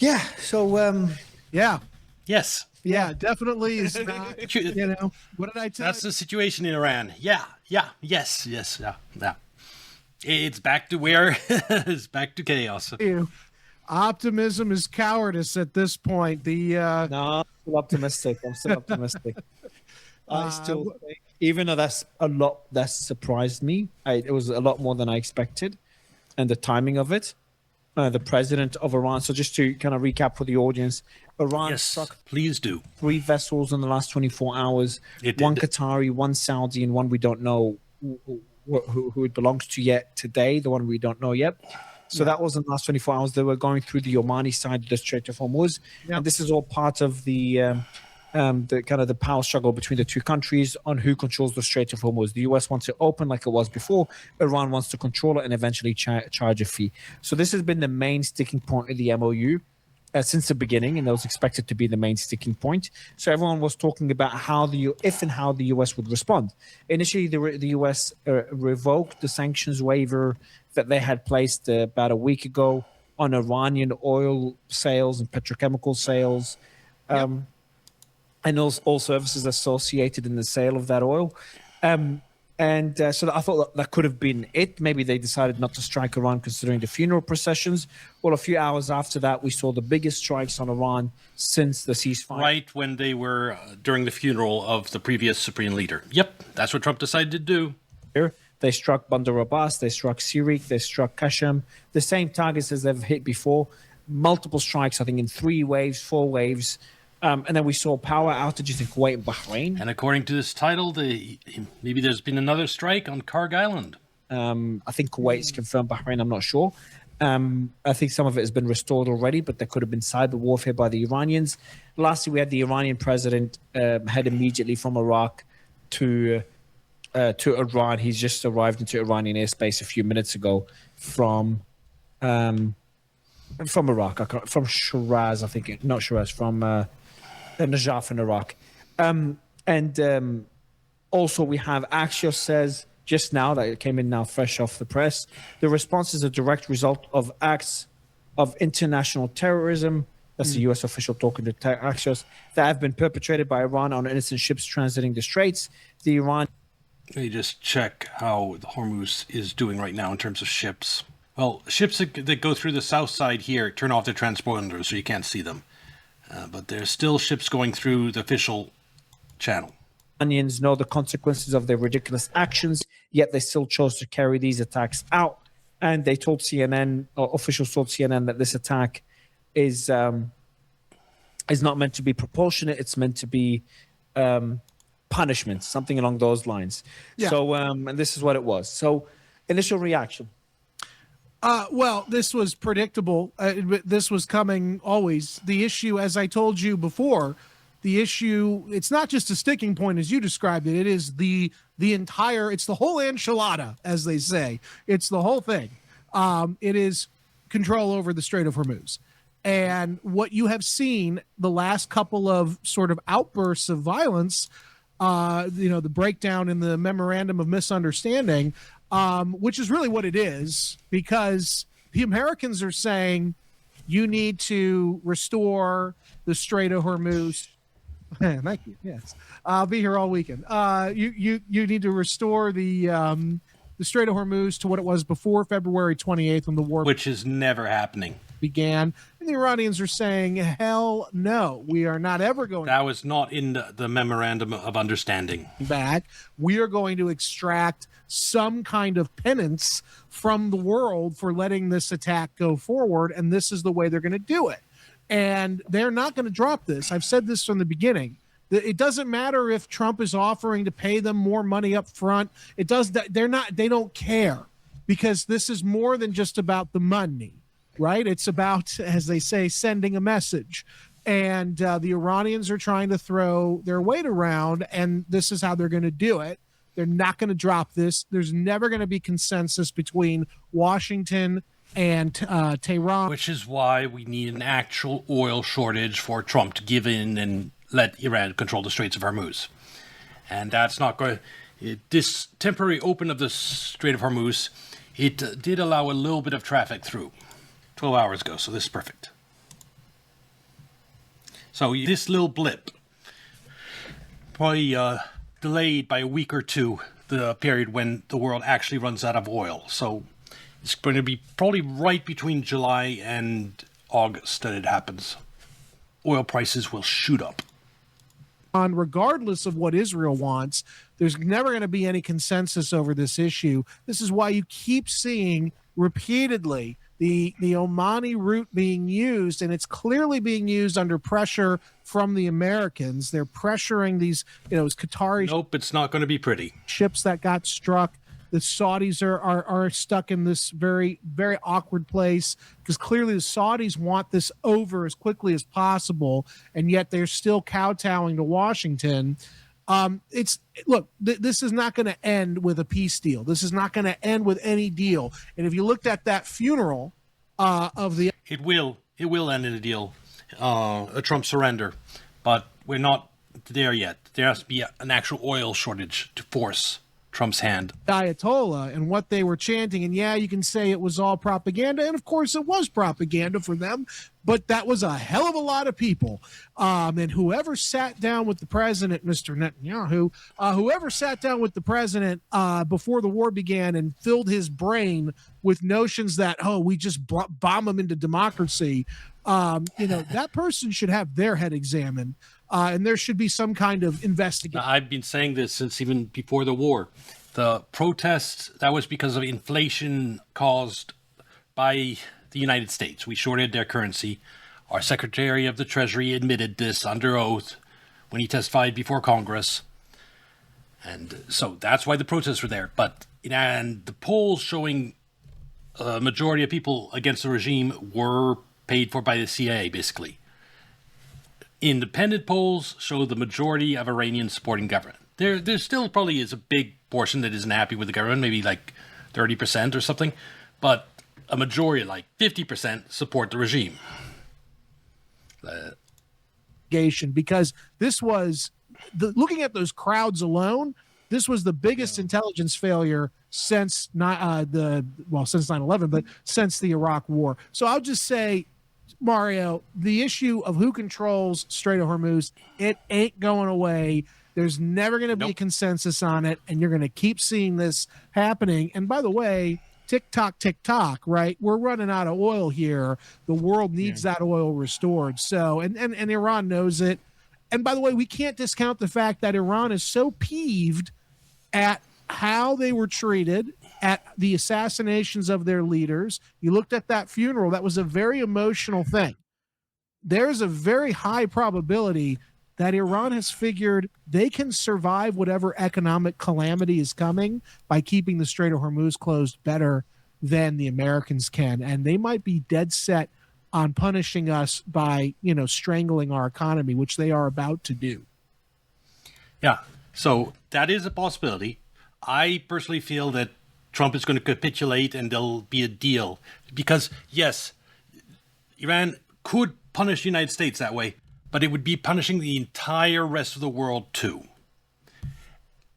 Yeah. So, Yeah. Yes. Yeah, definitely is not, what did I tell That's the situation in Iran. Yeah. Yes. Yeah. It's back to where it's back to chaos. you? Optimism is cowardice at this point. no, I'm still optimistic. I still think, even though that's a lot that surprised me, it was a lot more than I expected, and the timing of it. The president of Iran. So just to kind of recap for the audience, Iran struck please do 3 vessels in the last 24 hours. One Qatari, one Saudi, and one we don't know who it belongs to yet today. The one we don't know yet. So that was in the last 24 hours. They were going through the Omani side of the Strait of Hormuz, and this is all part of the kind of the power struggle between the two countries on who controls the Strait of Hormuz. The US wants it open like it was before. Iran wants to control it and eventually charge a fee. So this has been the main sticking point of the MOU since the beginning, and that was expected to be the main sticking point. So everyone was talking about if and how the US would respond. Initially, the US revoked the sanctions waiver that they had placed about a week ago on Iranian oil sales and petrochemical sales. And all services associated in the sale of that oil. So I thought that could have been it. Maybe they decided not to strike Iran considering the funeral processions. Well, a few hours after that, we saw the biggest strikes on Iran since the ceasefire. Right when they were during the funeral of the previous supreme leader. Yep, that's what Trump decided to do. They struck Bandar Abbas, they struck Sirik, they struck Qasem, the same targets as they've hit before. Multiple strikes, I think in 3 waves, 4 waves. And then we saw power outages in Kuwait and Bahrain. And according to this title, maybe there's been another strike on Karg Island. I think Kuwait's confirmed, Bahrain, I'm not sure. I think some of it has been restored already, but there could have been cyber warfare by the Iranians. Lastly, we had the Iranian president head immediately from Iraq to Iran. He's just arrived into Iranian airspace a few minutes ago from Iraq, from Shiraz, I think. Not Shiraz, from Najaf in Iraq. Also we have Axios says just now that it came in now fresh off the press, the response is a direct result of acts of international terrorism. That's the US official talking to Axios, that have been perpetrated by Iran on innocent ships transiting the straits. The Iran. Let me just check how the Hormuz is doing right now in terms of ships. Well, ships that go through the south side here turn off their transponders so you can't see them. But there's still ships going through the official channel. Iranians know the consequences of their ridiculous actions, yet they still chose to carry these attacks out. And they told CNN, or officials told CNN, that this attack is not meant to be proportionate. It's meant to be punishment, something along those lines. Yeah. So, and this is what it was. So, initial reaction. Well, this was predictable. This was coming always. The issue, as I told you before, it's not just a sticking point as you described it. It is the entire, it's the whole enchilada, as they say. It's the whole thing. It is control over the Strait of Hormuz. And what you have seen the last couple of sort of outbursts of violence, the breakdown in the memorandum of misunderstanding, which is really what it is, because the Americans are saying you need to restore the Strait of Hormuz. Thank you. Yes, I'll be here all weekend. You need to restore the Strait of Hormuz to what it was before February 28th when the war, which is never happening, began. And the Iranians are saying, hell no, we are not ever going. That was not in the memorandum of understanding. Back, we are going to extract some kind of penance from the world for letting this attack go forward, and this is the way they're going to do it. And they're not going to drop this. I've said this from the beginning. It doesn't matter if Trump is offering to pay them more money up front. They don't care, because this is more than just about the money, right? It's about, as they say, sending a message. And the Iranians are trying to throw their weight around, and this is how they're going to do it. They're not going to drop this. There's never going to be consensus between Washington and Tehran. Which is why we need an actual oil shortage for Trump to give in and let Iran control the Straits of Hormuz. And that's not going to... This temporary open of the Strait of Hormuz, it did allow a little bit of traffic through 12 hours ago, so this is perfect. So this little blip probably delayed by a week or two the period when the world actually runs out of oil. So it's going to be probably right between July and August that it happens. Oil prices will shoot up. Regardless of what Israel wants, there's never going to be any consensus over this issue. This is why you keep seeing repeatedly the Omani route being used, and it's clearly being used under pressure from the Americans. They're pressuring these, Qatari Nope, it's not going to be pretty. ships that got struck. The Saudis are stuck in this very, very awkward place because clearly the Saudis want this over as quickly as possible, and yet they're still kowtowing to Washington. This is not going to end with a peace deal. This is not going to end with any deal. And if you looked at that funeral it will end in a deal, a Trump surrender, but we're not there yet. There has to be an actual oil shortage to force Trump's hand. Ayatollah and what they were chanting, and yeah, you can say it was all propaganda, and of course it was propaganda for them, but that was a hell of a lot of people. And whoever sat down with the president, Mr. Netanyahu, whoever sat down with the president before the war began and filled his brain with notions that, we just bomb them into democracy, that person should have their head examined. And there should be some kind of investigation. I've been saying this since even before the war. The protests, that was because of inflation caused by the United States. We shorted their currency. Our Secretary of the Treasury admitted this under oath when he testified before Congress. And so that's why the protests were there. And the polls showing a majority of people against the regime were paid for by the CIA, basically. Independent polls show the majority of Iranians supporting government. There still probably is a big portion that isn't happy with the government, maybe like 30% or something, but a majority, like 50%, support the regime. Because this was, looking at those crowds alone, this was the biggest intelligence failure since 9/11, but since the Iraq War. So I'll just say, Mario, the issue of who controls Strait of Hormuz, it ain't going away. There's never going to be a consensus on it, and you're going to keep seeing this happening. And by the way, tick tock, right? We're running out of oil here. The world needs that oil restored. So, and Iran knows it. And by the way, we can't discount the fact that Iran is so peeved at how they were treated, at the assassinations of their leaders. You looked at that funeral. That was a very emotional thing. There's a very high probability that Iran has figured they can survive whatever economic calamity is coming by keeping the Strait of Hormuz closed better than the Americans can. And they might be dead set on punishing us by, strangling our economy, which they are about to do. Yeah, so that is a possibility. I personally feel that Trump is going to capitulate and there'll be a deal. Because, yes, Iran could punish the United States that way, but it would be punishing the entire rest of the world too.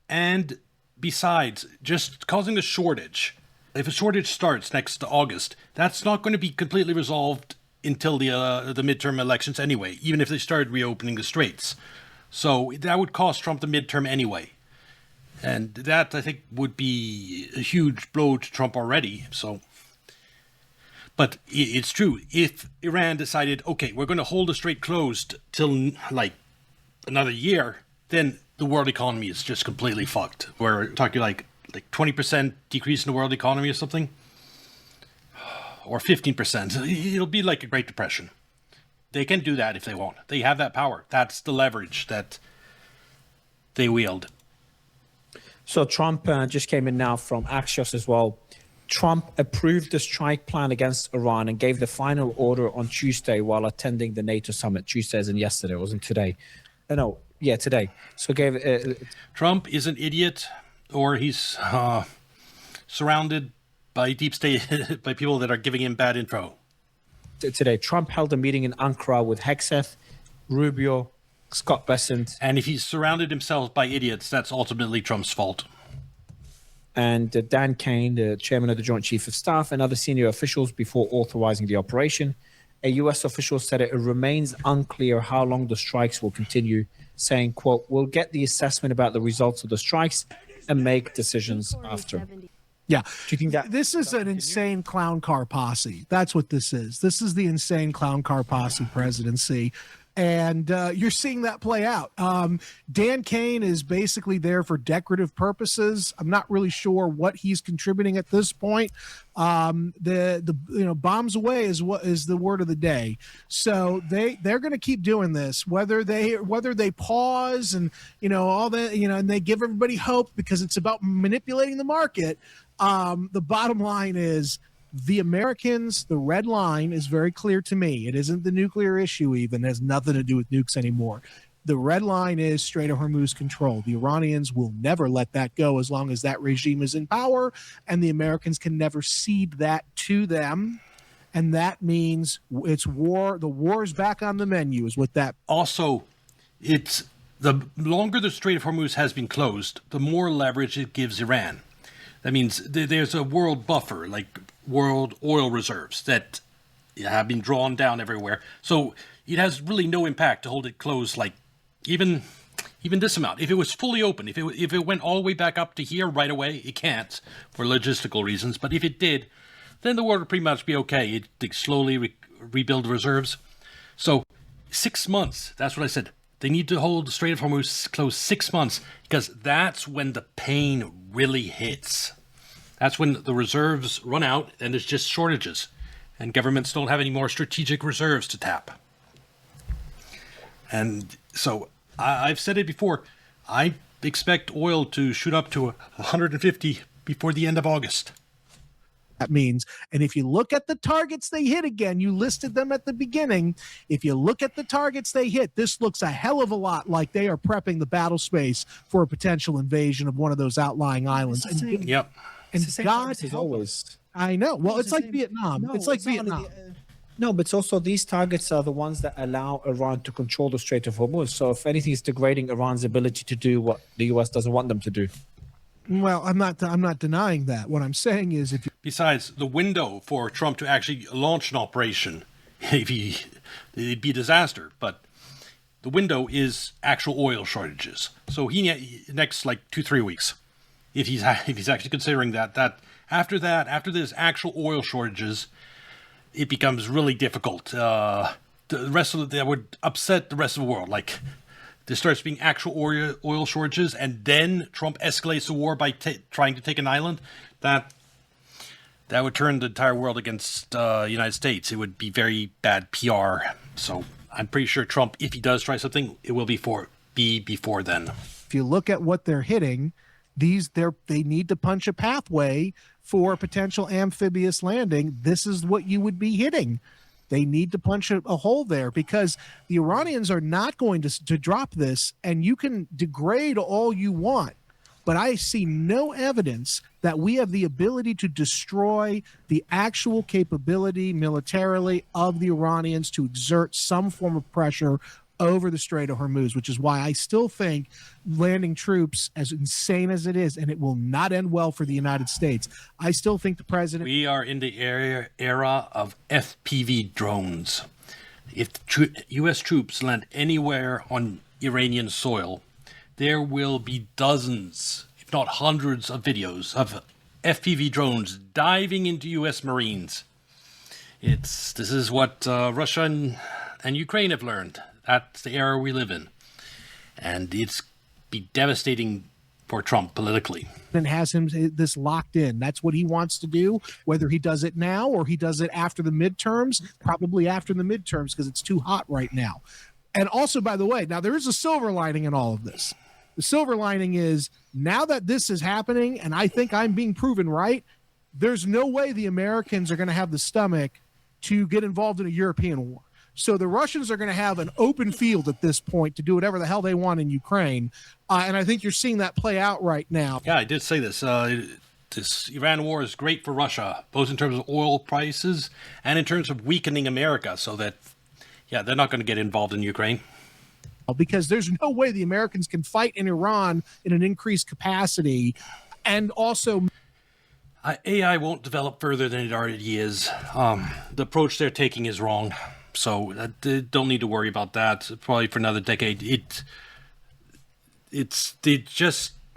And besides, just causing a shortage. If a shortage starts next August, that's not going to be completely resolved until the midterm elections anyway, even if they started reopening the straits. So that would cost Trump the midterm anyway. And that, I think, would be a huge blow to Trump already. But it's true. If Iran decided, okay, we're going to hold the strait closed till like another year, then the world economy is just completely fucked. We're talking like 20% decrease in the world economy or something, or 15%. It'll be like a Great Depression. They can do that if they want. They have that power. That's the leverage that they wield. So Trump just came in now from Axios as well. Trump approved the strike plan against Iran and gave the final order on Tuesday while attending the NATO summit. Tuesday as in yesterday, it wasn't today. Today. So Trump is an idiot, or he's surrounded by deep state, by people that are giving him bad info. Today, Trump held a meeting in Ankara with Hegseth, Rubio, Scott Bessent. And if he's surrounded himself by idiots, that's ultimately Trump's fault. And Dan Kane, the chairman of the Joint Chief of Staff, and other senior officials before authorizing the operation. A U.S. official said it remains unclear how long the strikes will continue, saying, quote, "We'll get the assessment about the results of the strikes and make decisions after." Yeah. Do you think that This is an insane clown car posse? That's what this is. This is the insane clown car posse presidency. And you're seeing that play out. Dan Kane is basically there for decorative purposes. I'm not really sure what he's contributing at this point. The bombs away is what is the word of the day. So they're going to keep doing this, whether they pause and all that, and they give everybody hope because it's about manipulating the market. The bottom line is, the Americans, the red line is very clear to me. It isn't the nuclear issue even. It has nothing to do with nukes anymore. The red line is Strait of Hormuz control. The Iranians will never let that go as long as that regime is in power, and the Americans can never cede that to them. And that means it's war. The war is back on the menu is what that. Also, it's the longer the Strait of Hormuz has been closed, the more leverage it gives Iran. That means there's a world buffer, like world oil reserves that have been drawn down everywhere. So it has really no impact to hold it closed, like even this amount. If it was fully open, if it went all the way back up to here right away, it can't for logistical reasons. But if it did, then the world would pretty much be okay. It slowly rebuild reserves. So 6 months, that's what I said. They need to hold the Strait of Hormuz closed 6 months because that's when the pain really hits. That's when the reserves run out and there's just shortages and governments don't have any more strategic reserves to tap. And so I've said it before, I expect oil to shoot up to 150 before the end of August. That means, and if you look at the targets they hit again, you listed them at the beginning. If you look at the targets they hit, this looks a hell of a lot like they are prepping the battle space for a potential invasion of one of those outlying islands. And, yep. And God is always. I know. Well, it's like Vietnam. It's like Vietnam. No, but it's also these targets are the ones that allow Iran to control the Strait of Hormuz. So if anything is degrading Iran's ability to do what the U.S. doesn't want them to do. Well, I'm not denying that. What I'm saying is, besides the window for Trump to actually launch an operation, it'd be a disaster. But the window is actual oil shortages. So he next like 2-3 weeks, if he's actually considering that after there's actual oil shortages, it becomes really difficult. The rest of that would upset the rest of the world. Like there starts being actual oil shortages, and then Trump escalates the war by trying to take an island. That would turn the entire world against the United States. It would be very bad PR. So I'm pretty sure Trump, if he does try something, it will be before then. If you look at what they're hitting, they need to punch a pathway for a potential amphibious landing. This is what you would be hitting. They need to punch a hole there because the Iranians are not going to drop this, and you can degrade all you want. But I see no evidence that we have the ability to destroy the actual capability militarily of the Iranians to exert some form of pressure over the Strait of Hormuz, which is why I still think landing troops, as insane as it is, and it will not end well for the United States, I still think the president... We are in the era of FPV drones. If U.S. troops land anywhere on Iranian soil, there will be dozens, if not hundreds, of videos of FPV drones diving into U.S. Marines. This is what Russia and Ukraine have learned. That's the era we live in. And it's be devastating for Trump politically. And has him this locked in. That's what he wants to do, whether he does it now or he does it after the midterms, probably after the midterms because it's too hot right now. And also, by the way, now there is a silver lining in all of this. The silver lining is now that this is happening, and I think I'm being proven right, there's no way the Americans are going to have the stomach to get involved in a European war. So the Russians are going to have an open field at this point to do whatever the hell they want in Ukraine. And I think you're seeing that play out right now. Yeah, I did say this. This Iran war is great for Russia, both in terms of oil prices and in terms of weakening America so that, yeah, they're not going to get involved in Ukraine. Because there's no way the Americans can fight in Iran in an increased capacity. And also... AI won't develop further than it already is. The approach they're taking is wrong, so don't need to worry about that. Probably for another decade.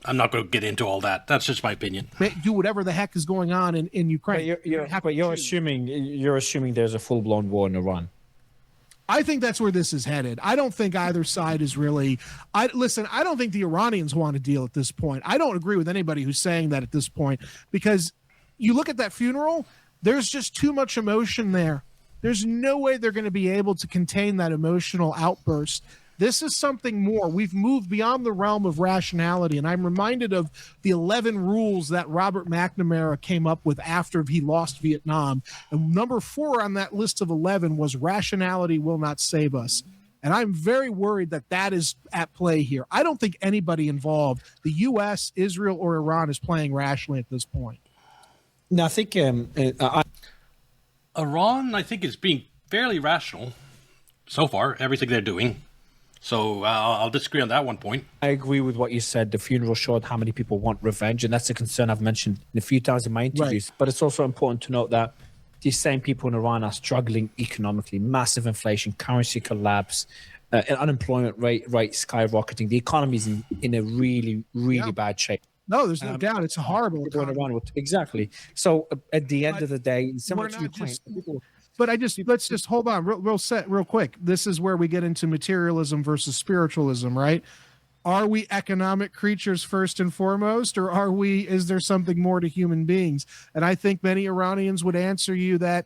I'm not going to get into all that. That's just my opinion. Do whatever the heck is going on in Ukraine. But you're assuming there's a full-blown war in Iran. I think that's where this is headed. I don't think either side is really. I don't think the Iranians want to deal at this point. I don't agree with anybody who's saying that at this point, because you look at that funeral, there's just too much emotion there. There's no way they're going to be able to contain that emotional outburst. This is something more. We've moved beyond the realm of rationality, and I'm reminded of the 11 rules that Robert McNamara came up with after he lost Vietnam. And number 4 on that list of 11 was rationality will not save us. And I'm very worried that that is at play here. I don't think anybody involved, the U.S., Israel, or Iran, is playing rationally at this point. No, I think Iran, I think, is being fairly rational so far, everything they're doing. So I'll disagree on that one point. I agree with what you said. The funeral showed how many people want revenge, and that's a concern I've mentioned a few times in my interviews. Right. But it's also important to note that these same people in Iran are struggling economically, massive inflation, currency collapse, unemployment rate skyrocketing. The economy is in a really, really bad shape. No, there's no doubt. It's a horrible economy. Exactly. So at the end of the day, similar to Ukraine, but let's just hold on real quick. This is where we get into materialism versus spiritualism, right? Are we economic creatures first and foremost, or is there something more to human beings? And I think many Iranians would answer you that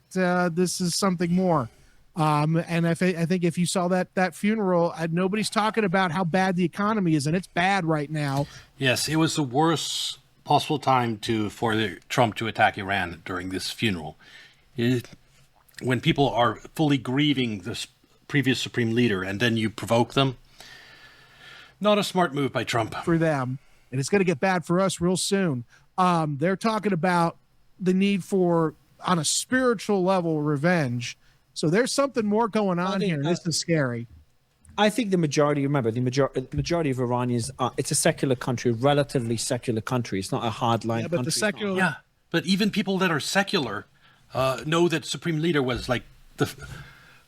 this is something more. And I think if you saw that funeral, nobody's talking about how bad the economy is, and it's bad right now. Yes, it was the worst possible time for Trump to attack Iran during this funeral. When people are fully grieving the previous supreme leader and then you provoke them, not a smart move by Trump. For them, and it's going to get bad for us real soon. They're talking about the need for, on a spiritual level, revenge. So there's something more going on here. This is scary. I think the majority of Iranians, it's a secular country, relatively secular country. It's not a hardline country. The secular. Yeah, but even people that are secular know that supreme leader was like the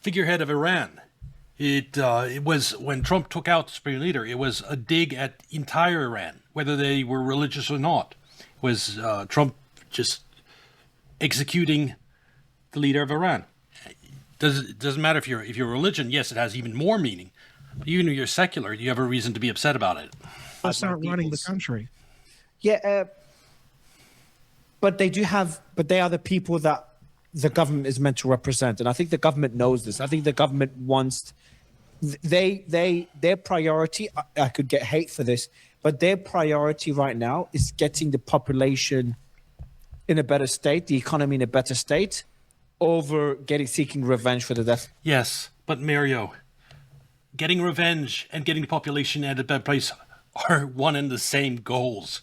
figurehead of Iran. It was, when Trump took out the supreme leader, it was a dig at entire Iran, whether they were religious or not. It was Trump just executing the leader of Iran. It doesn't matter if you're religion. Yes, it has even more meaning. But even if you're secular, you have a reason to be upset about it. Us aren't running the country. Yeah, but they are the people that the government is meant to represent, and I think the government knows this. I think the government wants their priority. I could get hate for this, but their priority right now is getting the population in a better state, the economy in a better state, over seeking revenge for the death. Yes, but Mario, getting revenge and getting the population at a better place are one and the same goals.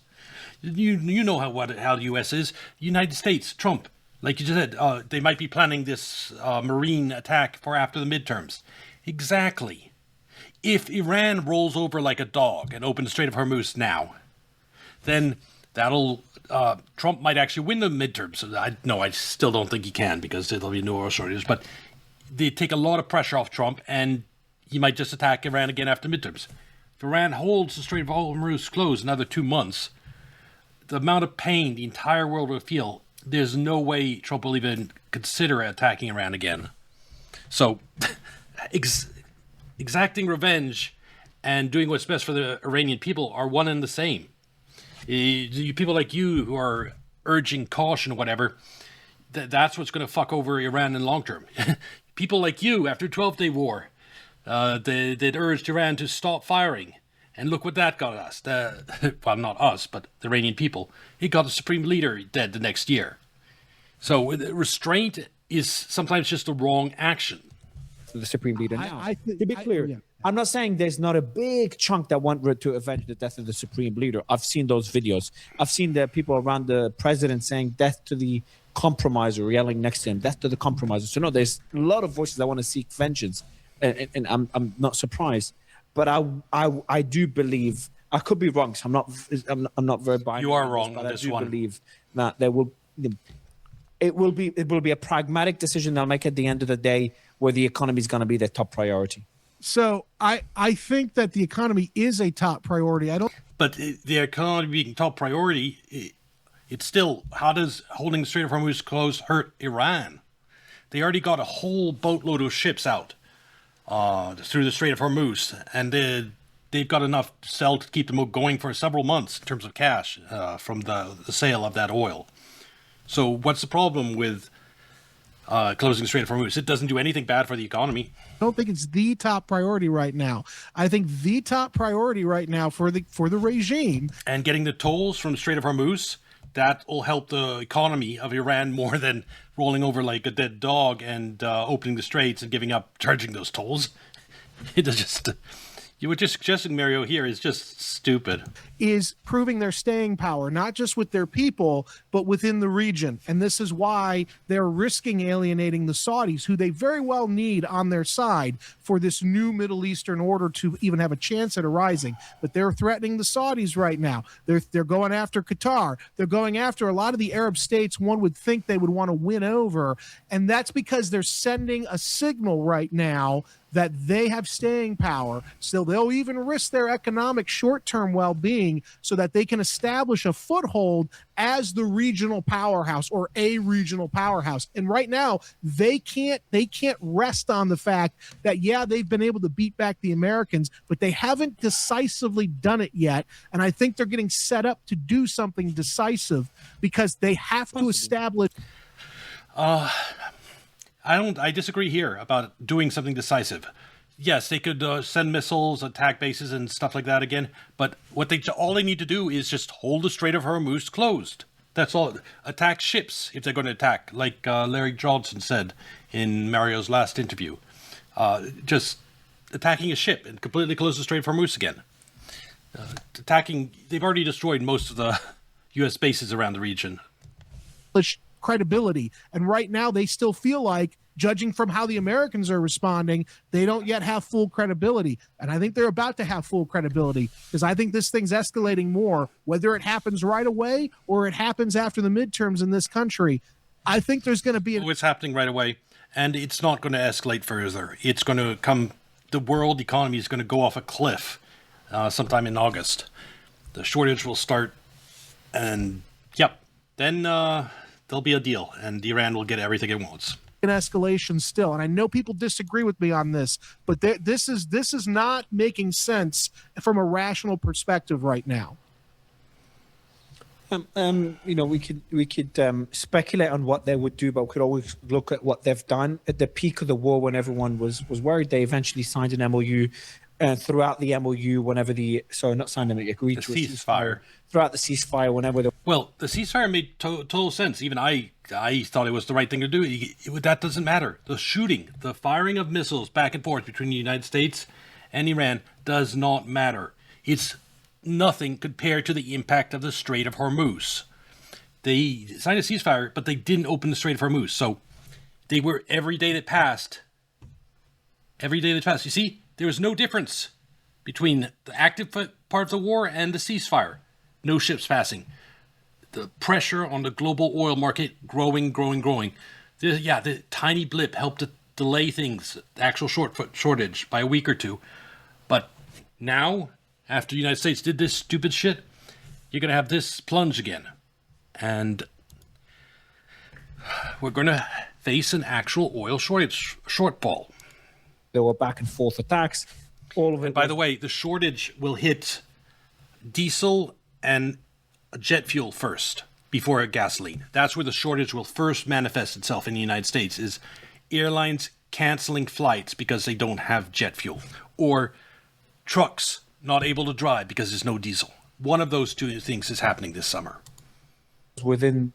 You know how the U.S. is. United States, Trump, like you just said, they might be planning this marine attack for after the midterms. Exactly. If Iran rolls over like a dog and opens the Strait of Hormuz now, then Trump might actually win the midterms. I still don't think he can, because there'll be no oil shortages. But they take a lot of pressure off Trump, and he might just attack Iran again after midterms. If Iran holds the Strait of Hormuz closed another 2 months, the amount of pain the entire world will feel, there's no way Trump will even consider attacking Iran again. So, exacting revenge and doing what's best for the Iranian people are one and the same. You people like you who are urging caution or whatever, that's what's going to fuck over Iran in the long term. People like you, after 12-day war, they'd urged Iran to stop firing. And look what that got us. Well, not us, but the Iranian people. It got the supreme leader dead the next year. So restraint is sometimes just the wrong action. The supreme leader now. To be clear, I'm not saying there's not a big chunk that want to avenge the death of the supreme leader. I've seen those videos. I've seen the people around the president saying death to the compromiser, yelling next to him, death to the compromiser. So no, there's a lot of voices that want to seek vengeance, and I'm not surprised. But I do believe, I could be wrong, so I'm not very biased. You are wrong on but this I do one. believe that there will it will be a pragmatic decision they'll make at the end of the day, where the economy is going to be their top priority. So I think that the economy is a top priority. But the economy being top priority, it's still, how does holding the Strait of Hormuz closed hurt Iran? They already got a whole boatload of ships out through the Strait of Hormuz, and they've got enough sell to keep them going for several months in terms of cash from the sale of that oil. So what's the problem with closing the Strait of Hormuz? It doesn't do anything bad for the economy. I don't think it's the top priority right now. I think the top priority right now for the regime, and getting the tolls from the Strait of Hormuz, that will help the economy of Iran more than rolling over like a dead dog and opening the straits and giving up charging those tolls. It is just, you were just suggesting, Mario, here is just stupid. is proving their staying power, not just with their people, but within the region. And this is why they're risking alienating the Saudis, who they very well need on their side for this new Middle Eastern order to even have a chance at arising. But they're threatening the Saudis right now. They're going after Qatar. They're going after a lot of the Arab states one would think they would want to win over. And that's because they're sending a signal right now that they have staying power. So they'll even risk their economic short-term well-being so that they can establish a foothold as the regional powerhouse or a regional powerhouse. And right now, they can't rest on the fact that, yeah, they've been able to beat back the Americans, but they haven't decisively done it yet. And I think they're getting set up to do something decisive because they have to establish. I disagree here about doing something decisive. Yes, they could send missiles, attack bases, and stuff like that again. But all they need to do is just hold the Strait of Hormuz closed. That's all. Attack ships if they're going to attack, like Larry Johnson said in Mario's last interview. Just attacking a ship and completely close the Strait of Hormuz again. They've already destroyed most of the U.S. bases around the region. Credibility. And right now they still feel like, judging from how the Americans are responding, they don't yet have full credibility. And I think they're about to have full credibility because I think this thing's escalating more, whether it happens right away or it happens after the midterms in this country. I think there's going to be it's happening right away, and it's not going to escalate further. It's going to come, the world economy is going to go off a cliff sometime in August. The shortage will start, and then there'll be a deal, and Iran will get everything it wants. An escalation still, and I know people disagree with me on this, but this is not making sense from a rational perspective right now. We could speculate on what they would do, but we could always look at what they've done. At the peak of the war, when everyone was worried, they eventually signed an MOU. And throughout the MOU, whenever not signed them, agreed to a ceasefire. Throughout the ceasefire, whenever the ceasefire made total sense. Even I thought it was the right thing to do. That doesn't matter. The shooting, the firing of missiles back and forth between the United States and Iran does not matter. It's nothing compared to the impact of the Strait of Hormuz. They signed a ceasefire, but they didn't open the Strait of Hormuz. So they were every day that passed. You see? There was no difference between the active part of the war and the ceasefire. No ships passing. The pressure on the global oil market growing. The tiny blip helped to delay things, the actual shortage, by a week or two. But now, after the United States did this stupid shit, you're going to have this plunge again. And we're going to face an actual oil shortfall. There were back and forth attacks. All of it. And by the way, the shortage will hit diesel and jet fuel first before gasoline. That's where the shortage will first manifest itself in the United States, is airlines canceling flights because they don't have jet fuel, or trucks not able to drive because there's no diesel. One of those two things is happening this summer. Within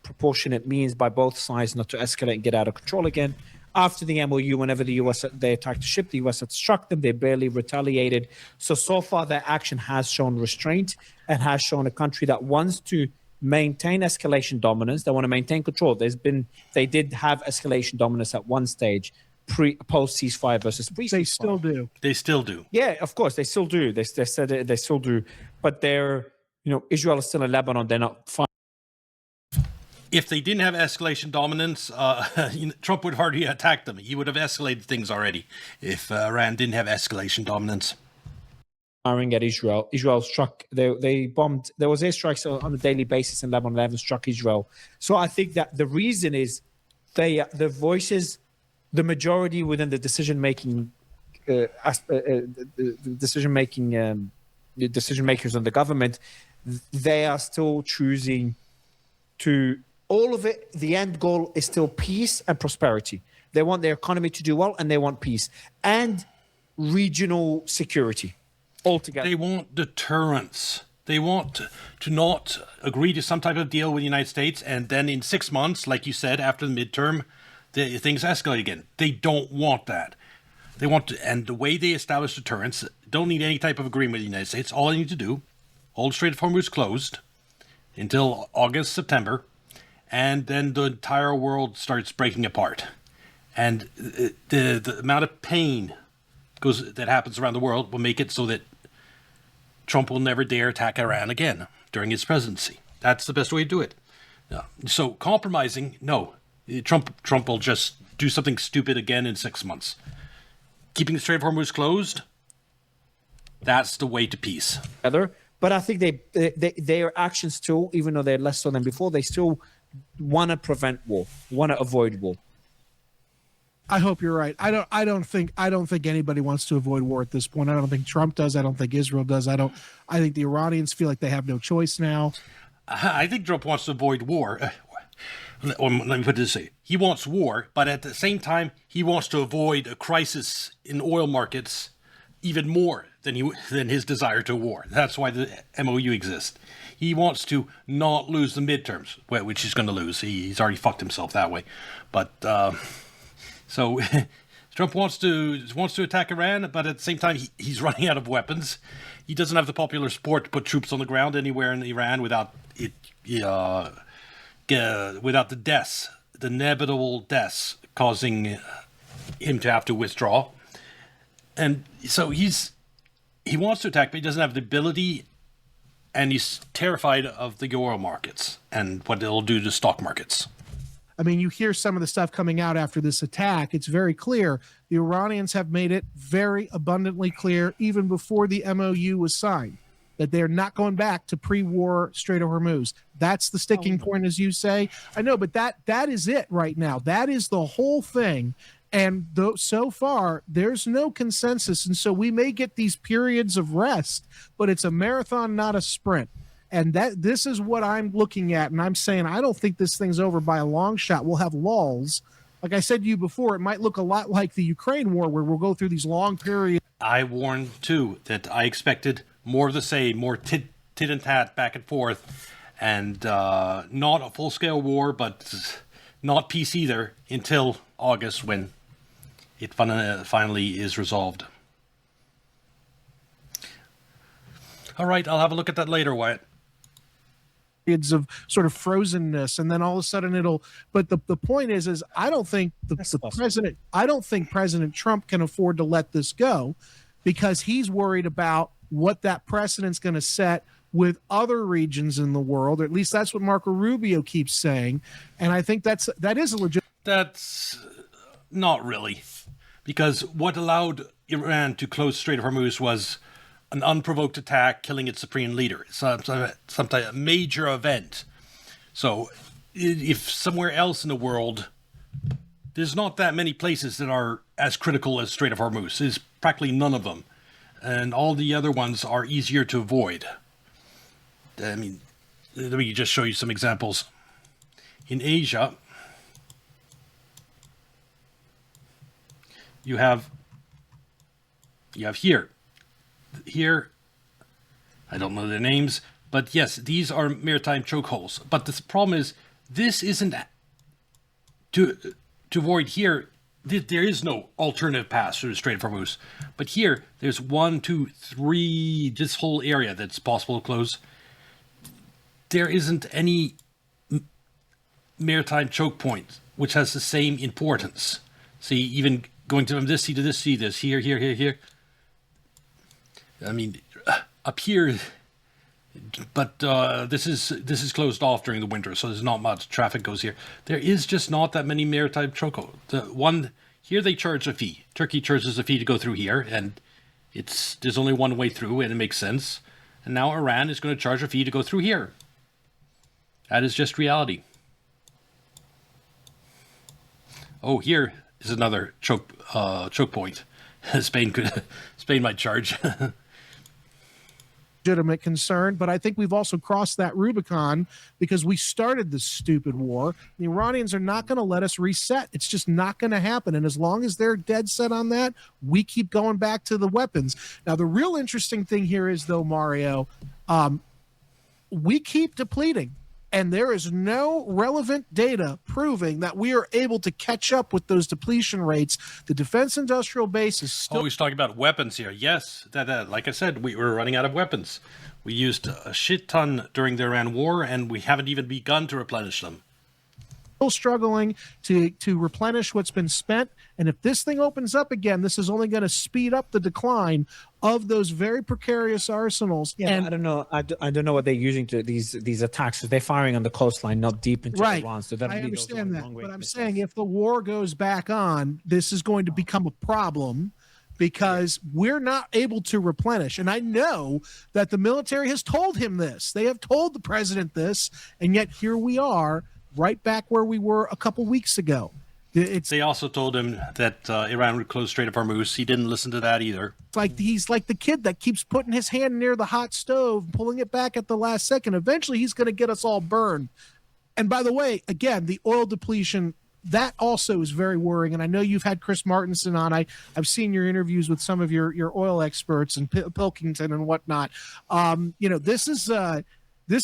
proportionate means by both sides not to escalate and get out of control again. After the MOU, whenever they attacked a ship, the U.S. had struck them. They barely retaliated. So far, their action has shown restraint and has shown a country that wants to maintain escalation dominance. They want to maintain control. They did have escalation dominance at one stage, post ceasefire versus pre-ceasefire. They still do. Yeah, of course, they still do. They said they still do. But Israel is still in Lebanon. They're not fighting. If they didn't have escalation dominance, Trump would have already attacked them. He would have escalated things already if Iran didn't have escalation dominance. Firing at Israel. Israel struck. They bombed. There was airstrikes on a daily basis, and Lebanon 11 struck Israel. So I think that the reason is the voices, the majority within the decision making, the decision makers in the government, they are still choosing to. All of it, the end goal is still peace and prosperity. They want their economy to do well, and they want peace and regional security altogether. They want deterrence. They want to not agree to some type of deal with the United States, and then in 6 months, like you said, after the midterm, things escalate again. They don't want that. They want to, and the way they establish deterrence, don't need any type of agreement with the United States. All they need to do, hold Strait of Hormuz closed until August, September, and then the entire world starts breaking apart. And the amount of pain that happens around the world will make it so that Trump will never dare attack Iran again during his presidency. That's the best way to do it. So compromising, no. Trump will just do something stupid again in 6 months. Keeping the Strait of Hormuz closed, that's the way to peace. But I think their actions too, even though they're less so than before, they still want to prevent war, want to avoid war. I hope you're right. I don't think anybody wants to avoid war at this point. I don't think Trump does. I don't think Israel does. I think the Iranians feel like they have no choice now. I think Trump wants to avoid war. Let me put it this way. He wants war, but at the same time, he wants to avoid a crisis in oil markets even more than his desire to war. That's why the MOU exists. He wants to not lose the midterms, which he's going to lose. He's already fucked himself that way. But so Trump wants to attack Iran, but at the same time, he's running out of weapons. He doesn't have the popular support to put troops on the ground anywhere in Iran without the deaths, the inevitable deaths, causing him to have to withdraw. And so he wants to attack, but he doesn't have the ability, and he's terrified of the oil markets and what it'll do to stock markets. I mean, you hear some of the stuff coming out after this attack. It's very clear. The Iranians have made it very abundantly clear, even before the MOU was signed, that they're not going back to pre-war Strait of Hormuz. That's the sticking point, as you say. I know, but that is it right now. That is the whole thing. And so far, there's no consensus. And so we may get these periods of rest, but it's a marathon, not a sprint. And this is what I'm looking at. And I'm saying, I don't think this thing's over by a long shot. We'll have lulls. Like I said to you before, it might look a lot like the Ukraine war, where we'll go through these long periods. I warned, too, that I expected more of the same, more tit and tat back and forth, and not a full-scale war, but not peace either, until August, when it finally is resolved. All right, I'll have a look at that later, Wyatt. Of sort of frozenness, and then all of a sudden but the point is I don't think President Trump can afford to let this go, because he's worried about what that precedent's going to set with other regions in the world, or at least that's what Marco Rubio keeps saying. And I think that is a legit. That's not really, because what allowed Iran to close Strait of Hormuz was an unprovoked attack, killing its supreme leader. Some type of major event. So if somewhere else in the world, there's not that many places that are as critical as Strait of Hormuz. There's practically none of them. And all the other ones are easier to avoid. I mean, let me just show you some examples. In Asia, you have here, I don't know their names, but yes, these are maritime chokeholds. But the problem is, this isn't to avoid here. There is no alternative pass through the Strait of Hormuz. But here, there's 1, 2, 3, this whole area that's possible to close. There isn't any maritime choke point which has the same importance. See, even going from this sea to this sea, there's here. I mean, up here, But this is closed off during the winter, so there's not much traffic goes here. There is just not that many maritime choco. The one here they charge a fee. Turkey charges a fee to go through here, and there's only one way through, and it makes sense. And now Iran is going to charge a fee to go through here. That is just reality. Oh, here is another choke point. Spain might charge. Legitimate concern, but I think we've also crossed that Rubicon because we started this stupid war. The Iranians are not going to let us reset. It's just not going to happen. And as long as they're dead set on that, we keep going back to the weapons. Now, the real interesting thing here is, though, Mario, we keep depleting. And there is no relevant data proving that we are able to catch up with those depletion rates. The defense industrial base is still... Oh, he's talking about weapons here. Yes, like I said, we were running out of weapons. We used a shit ton during the Iran war, and we haven't even begun to replenish them. Still struggling to replenish what's been spent. And if this thing opens up again, this is only going to speed up the decline of those very precarious arsenals. Yeah, and I don't know. I don't know what they're using to these attacks. They're firing on the coastline, not deep into Iran. So I understand that, but I'm saying if the war goes back on, this is going to become a problem because we're not able to replenish. And I know that the military has told him this. They have told the president this, and yet here we are, right back where we were a couple weeks ago. They also told him that Iran would close Strait of Hormuz. He didn't listen to that either. It's like he's like the kid that keeps putting his hand near the hot stove, pulling it back at the last second. Eventually, he's going to get us all burned. And by the way, again, the oil depletion, that also is very worrying. And I know you've had Chris Martenson on. I've seen your interviews with some of your oil experts and Pilkington and whatnot. This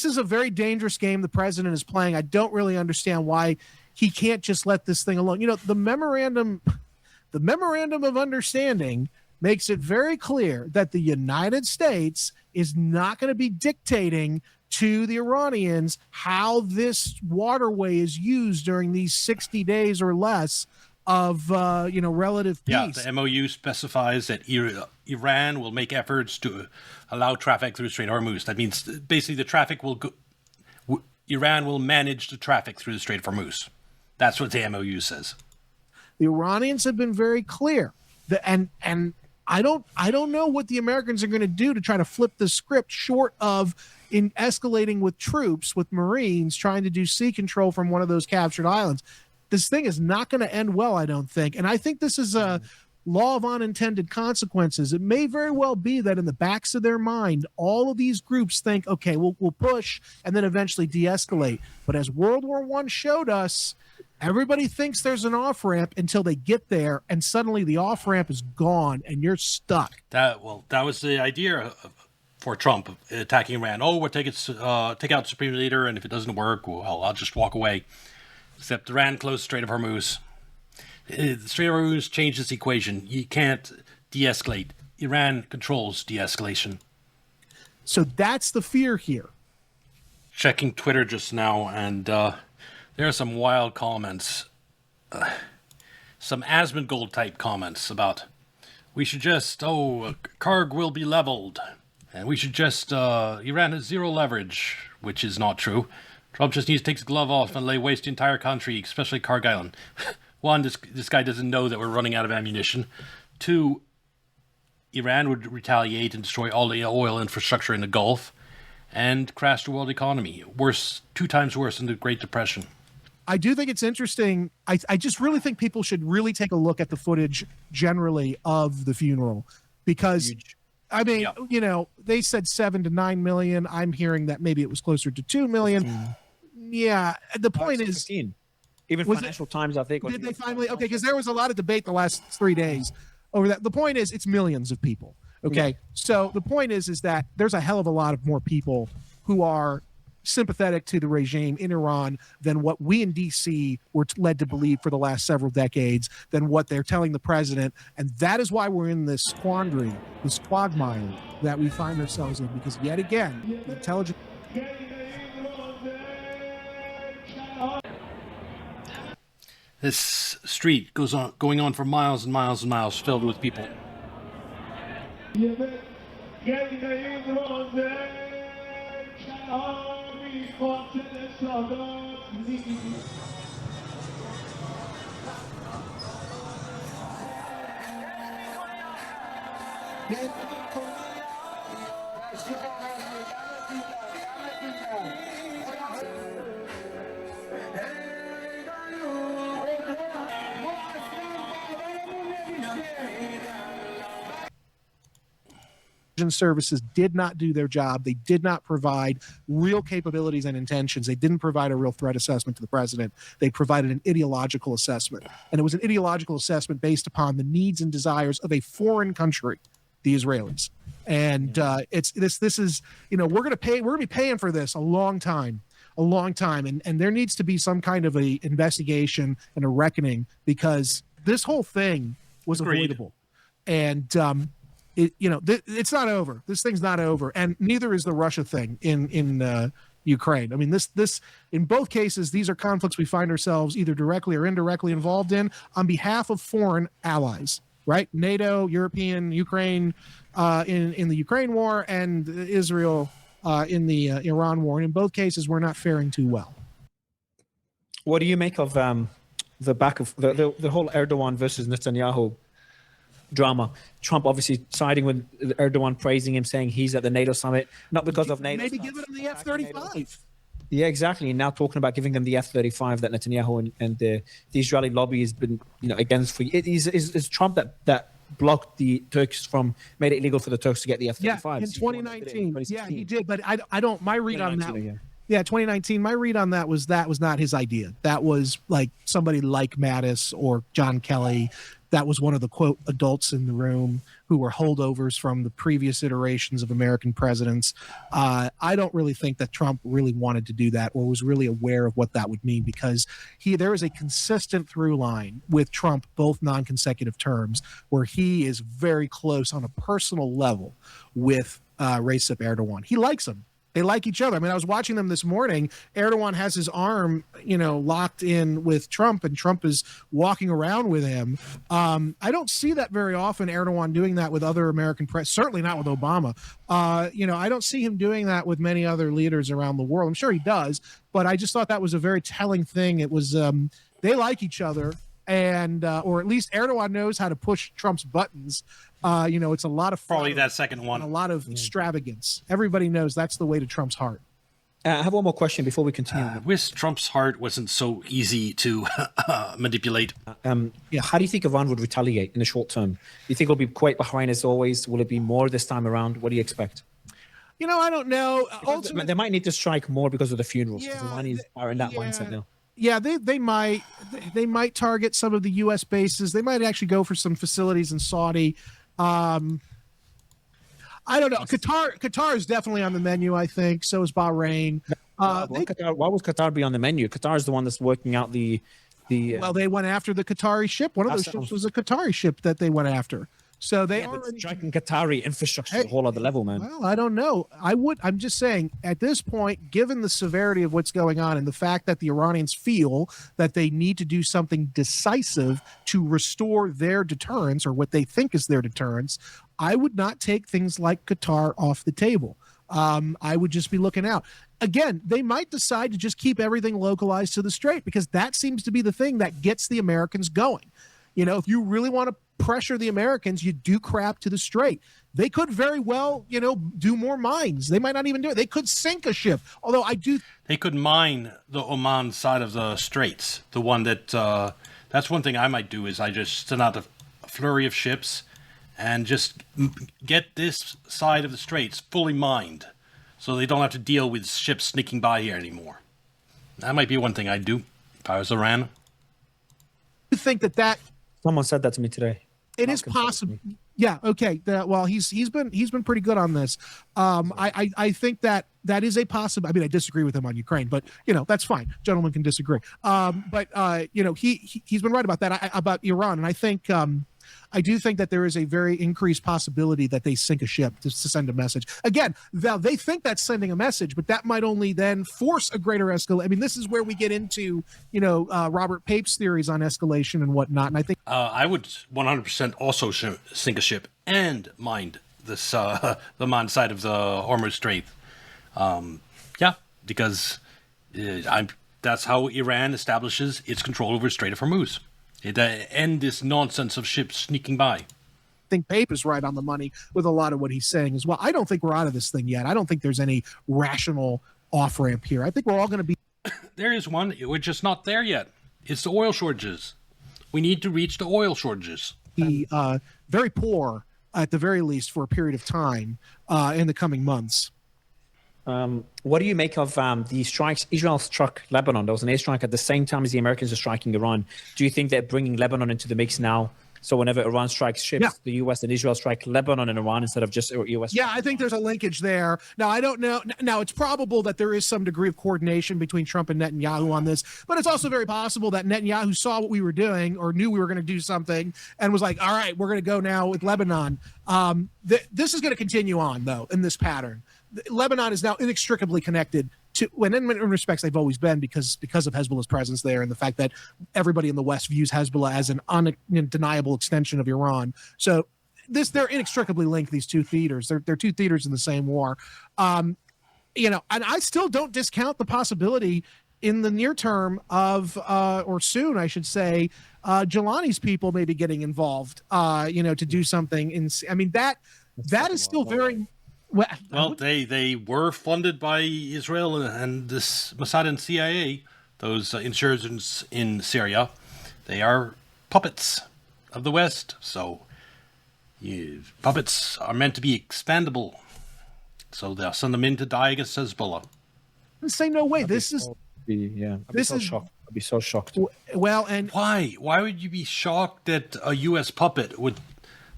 is a very dangerous game the president is playing. I don't really understand why he can't just let this thing alone. The memorandum of understanding makes it very clear that the United States is not going to be dictating to the Iranians how this waterway is used during these 60 days or less of relative peace. Yeah, the MOU specifies that Iran will make efforts to allow traffic through Strait of Hormuz. That means basically the traffic will go. Iran will manage the traffic through the Strait of Hormuz. That's what the MOU says. The Iranians have been very clear, and I don't know what the Americans are going to do to try to flip the script, short of in escalating with troops, with Marines trying to do sea control from one of those captured islands. This thing is not going to end well, I don't think. And I think this is a law of unintended consequences. It may very well be that in the backs of their mind, all of these groups think, okay, we'll push and then eventually de-escalate. But as World War I showed us, everybody thinks there's an off-ramp until they get there, and suddenly the off-ramp is gone and you're stuck. That was the idea for Trump attacking Iran. Oh, we'll take out the Supreme Leader, and if it doesn't work, well, I'll just walk away. Except Iran closed Strait of Hormuz. The Strait of Hormuz changes the equation. You can't de-escalate. Iran controls de-escalation. So that's the fear here. Checking Twitter just now, and there are some wild comments. Some Asmongold type comments about we should just, Karg will be leveled. And we should just, Iran has zero leverage, which is not true. Trump just needs to take his glove off and lay waste the entire country, especially Karg Island. One, this guy doesn't know that we're running out of ammunition. Two, Iran would retaliate and destroy all the oil infrastructure in the Gulf and crash the world economy. Worse, 2 times worse than the Great Depression. I do think it's interesting. I just really think people should really take a look at the footage generally of the funeral because, I mean, they said 7 to 9 million. I'm hearing that maybe it was closer to 2 million. Yeah. The point is, 15. Even Financial Times, I think. Did they finally? Okay, because there was a lot of debate the last 3 days over that. The point is, it's millions of people. Okay, yeah. So the point is that there's a hell of a lot of more people who are sympathetic to the regime in Iran than what we in D.C. were led to believe for the last several decades, than what they're telling the president. And that is why we're in this quandary, this quagmire that we find ourselves in, because yet again, the intelligence... This street going on for miles and miles and miles, filled with people. Services did not do their job. They did not provide real capabilities and intentions. They didn't provide a real threat assessment to the president. They provided an ideological assessment. And it was an ideological assessment based upon the needs and desires of a foreign country, the Israelis. And this is, we're going to be paying for this a long time. And there needs to be some kind of a investigation and a reckoning, because this whole thing was avoidable. And, it's not over. This thing's not over, and neither is the Russia thing in Ukraine. I mean, this in both cases, these are conflicts we find ourselves either directly or indirectly involved in on behalf of foreign allies, right? NATO, European, Ukraine, in the Ukraine war, and Israel in the Iran war. And in both cases, we're not faring too well. What do you make of the back of the whole Erdogan versus Netanyahu drama? Trump obviously siding with Erdogan, praising him, saying he's at the NATO summit, not because of NATO. Maybe give him the F-35. Yeah, exactly. And now talking about giving them the F-35 that Netanyahu and the Israeli lobby has been, against for. Is Trump that blocked the Turks made it illegal for the Turks to get the F-35? Yeah, in 2019. Yeah, he did. But I don't. My read on that. Yeah, 2019. My read on that was not his idea. That was like somebody like Mattis or John Kelly. That was one of the, quote, adults in the room who were holdovers from the previous iterations of American presidents. I don't really think that Trump really wanted to do that or was really aware of what that would mean, because there is a consistent through line with Trump, both non-consecutive terms, where he is very close on a personal level with Recep Erdogan. He likes him. They like each other. I mean, I was watching them this morning. Erdogan has his arm, locked in with Trump, and Trump is walking around with him. I don't see that very often, Erdogan doing that with other American presidents, certainly not with Obama. I don't see him doing that with many other leaders around the world. I'm sure he does, but I just thought that was a very telling thing. It was, they like each other, and or at least Erdogan knows how to push Trump's buttons. It's a lot of fun, probably that second one, a lot of extravagance. Everybody knows that's the way to Trump's heart. I have one more question before we continue. Wish Trump's heart wasn't so easy to manipulate. How do you think Iran would retaliate in the short term? Do you think it'll be quite behind as always? Will it be more this time around? What do you expect? I don't know. They might need to strike more because of the funerals. Yeah, Iranians are in that mindset now. Yeah, they might target some of the U.S. bases. They might actually go for some facilities in Saudi. I don't know. Qatar is definitely on the menu, I think. So is Bahrain. Why would Qatar be on the menu? Qatar is the one that's working out the. Well, they went after the Qatari ship. One of those ships was a Qatari ship that they went after. So they are striking Qatari infrastructure at a whole other level, man. Well, I don't know. I'm just saying, at this point, given the severity of what's going on and the fact that the Iranians feel that they need to do something decisive to restore their deterrence, or what they think is their deterrence, I would not take things like Qatar off the table. I would just be looking out. Again, they might decide to just keep everything localized to the Strait, because that seems to be the thing that gets the Americans going. If you really want to pressure the Americans, you do crap to the Strait. They could very well, do more mines. They might not even do it. They could sink a ship. Although they could mine the Oman side of the Straits. The one that, that's one thing I might do, is I just send out a flurry of ships and just get this side of the Straits fully mined, so they don't have to deal with ships sneaking by here anymore. That might be one thing I'd do if I was Iran. You think that someone said that to me today. It is possible. Yeah. Okay. Well, he's been pretty good on this. I think that is a possible. I mean, I disagree with him on Ukraine, but that's fine. Gentlemen can disagree. But he's been right about that, about Iran, and I do think that there is a very increased possibility that they sink a ship to send a message. Again, they think that's sending a message, but that might only then force a greater escalation. I mean, this is where we get into, Robert Pape's theories on escalation and whatnot. And I think I would 100% also sink a ship and mine this the Oman side of the Hormuz Strait. because that's how Iran establishes its control over Strait of Hormuz. It end this nonsense of ships sneaking by. I think Pape is right on the money with a lot of what he's saying as well. I don't think we're out of this thing yet. I don't think there's any rational off ramp here. I think we're all going to be. There is one. We're just not there yet. It's the oil shortages. We need to reach the oil shortages. Very poor, at the very least, for a period of time in the coming months. What do you make of the strikes? Israel struck Lebanon. There was an airstrike at the same time as the Americans are striking Iran. Do you think they're bringing Lebanon into the mix now? So whenever Iran strikes ships, the U.S. and Israel strike Lebanon and Iran instead of just U.S. Yeah, I think there's a linkage there. Now, I don't know. Now, it's probable that there is some degree of coordination between Trump and Netanyahu on this, but it's also very possible that Netanyahu saw what we were doing or knew we were going to do something and was like, all right, we're going to go now with Lebanon. This is going to continue on, though, in this pattern. Lebanon is now inextricably connected to, when in respects they've always been, because of Hezbollah's presence there and the fact that everybody in the West views Hezbollah as an undeniable extension of Iran. So they're inextricably linked, these two theaters. They're two theaters in the same war. And I still don't discount the possibility in the near term of, or soon, I should say, Jelani's people maybe getting involved, to do something. That is still very... Well, they were funded by Israel and this Mossad and CIA, those insurgents in Syria. They are puppets of the West, so puppets are meant to be expandable. So they'll send them in to die against Hezbollah. Say no way. This is... Yeah, shocked. I'd be so shocked. Well, and... Why would you be shocked that a U.S. puppet would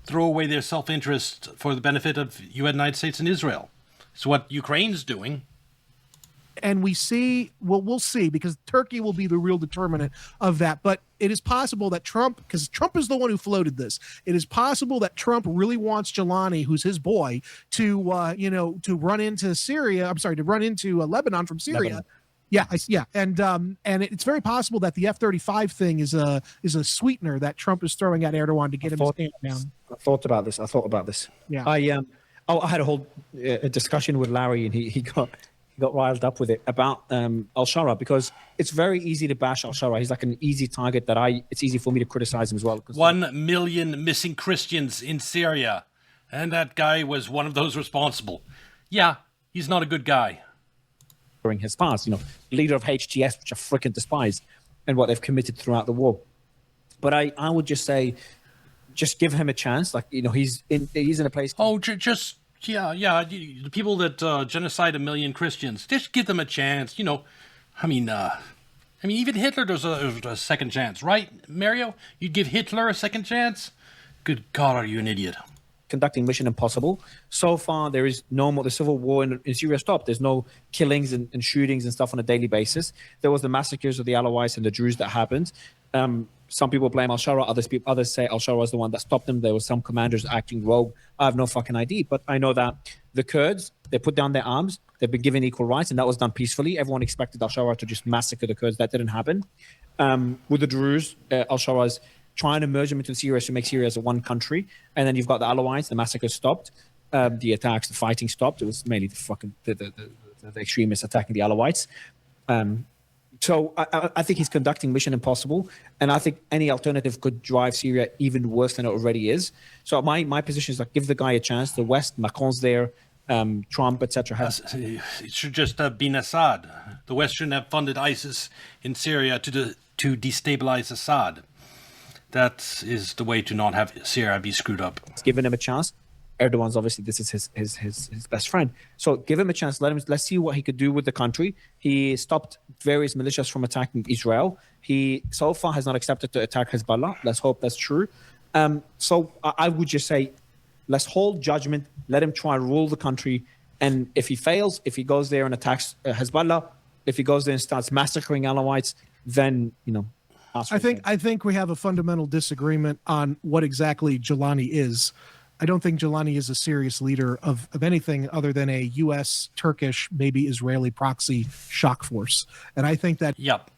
throw away their self-interest for the benefit of United States and Israel? It's what Ukraine's doing. And we'll see, because Turkey will be the real determinant of that. But it is possible that Trump, because Trump is the one who floated this, it is possible that Trump really wants Jelani, who's his boy, to run into Syria. I'm sorry, to run into Lebanon from Syria. Lebanon. Yeah, and it's very possible that the F-35 thing is a sweetener that Trump is throwing at Erdogan to get him to stand down. I thought about this. Yeah. I had a whole discussion with Larry, and he got riled up with it about al-Shara, because it's very easy to bash al-Shara. He's like an easy target it's easy for me to criticize him as well. 1 million missing Christians in Syria, and that guy was one of those responsible. Yeah, he's not a good guy. During his past, leader of HTS, which I freaking despise, and what they've committed throughout the war. But I would just say, just give him a chance. Like, he's in a place. Oh, the people that genocide 1 million Christians, just give them a chance. Even Hitler deserves a second chance, right, Mario? You'd give Hitler a second chance? Good God, are you an idiot? Conducting Mission Impossible. So far, there is no more. The civil war in Syria stopped. There's no killings and shootings and stuff on a daily basis. There was the massacres of the Alawites and the Druze that happened. Some people blame al-Shara. Others say al-Shara was the one that stopped them. There were some commanders acting rogue. I have no fucking idea. But I know that the Kurds, they put down their arms. They've been given equal rights, and that was done peacefully. Everyone expected al-Shara to just massacre the Kurds. That didn't happen. With the Druze, al-Shara's trying to merge them into Syria to make Syria as a one country. And then you've got the Alawites. The massacre stopped. The attacks, the fighting stopped. It was mainly the extremists attacking the Alawites. So I think he's conducting Mission Impossible, and I think any alternative could drive Syria even worse than it already is. So my position is, like, give the guy a chance. The West, Macron's there, Trump, etc. It should just have been Assad. The West shouldn't have funded ISIS in Syria to destabilize Assad. That is the way to not have Syria be screwed up. Giving him a chance. Erdogan's obviously, this is his best friend. So give him a chance. Let's see what he could do with the country. He stopped various militias from attacking Israel. He so far has not accepted to attack Hezbollah. Let's hope that's true. So I would just say, let's hold judgment. Let him try and rule the country. And if he fails, if he goes there and attacks Hezbollah, if he goes there and starts massacring Alawites, then I think we have a fundamental disagreement on what exactly Jelani is. I don't think Jelani is a serious leader of anything other than a U.S., Turkish, maybe Israeli proxy shock force. And I think that... Yep.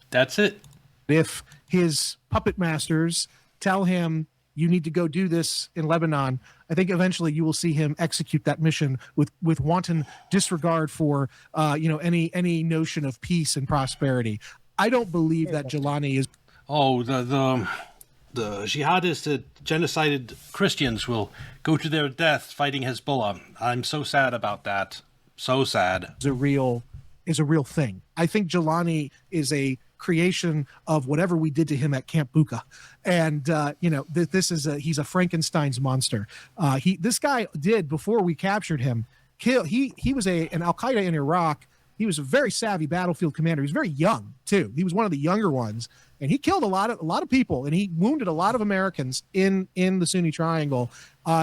That's it. If his puppet masters tell him, you need to go do this in Lebanon. I think eventually you will see him execute that mission with wanton disregard for any notion of peace and prosperity. I don't believe that Jelani is. Oh, the jihadists that genocided Christians will go to their death fighting Hezbollah. I'm so sad about that. So sad. Is a real thing. I think Jelani is a creation of whatever we did to him at Camp Bucca, and he's a Frankenstein's monster. This guy did, before we captured him, he was an Al Qaeda in Iraq. He was a very savvy battlefield commander. He was very young too. He was one of the younger ones, and he killed a lot of people, and he wounded a lot of Americans in the Sunni Triangle.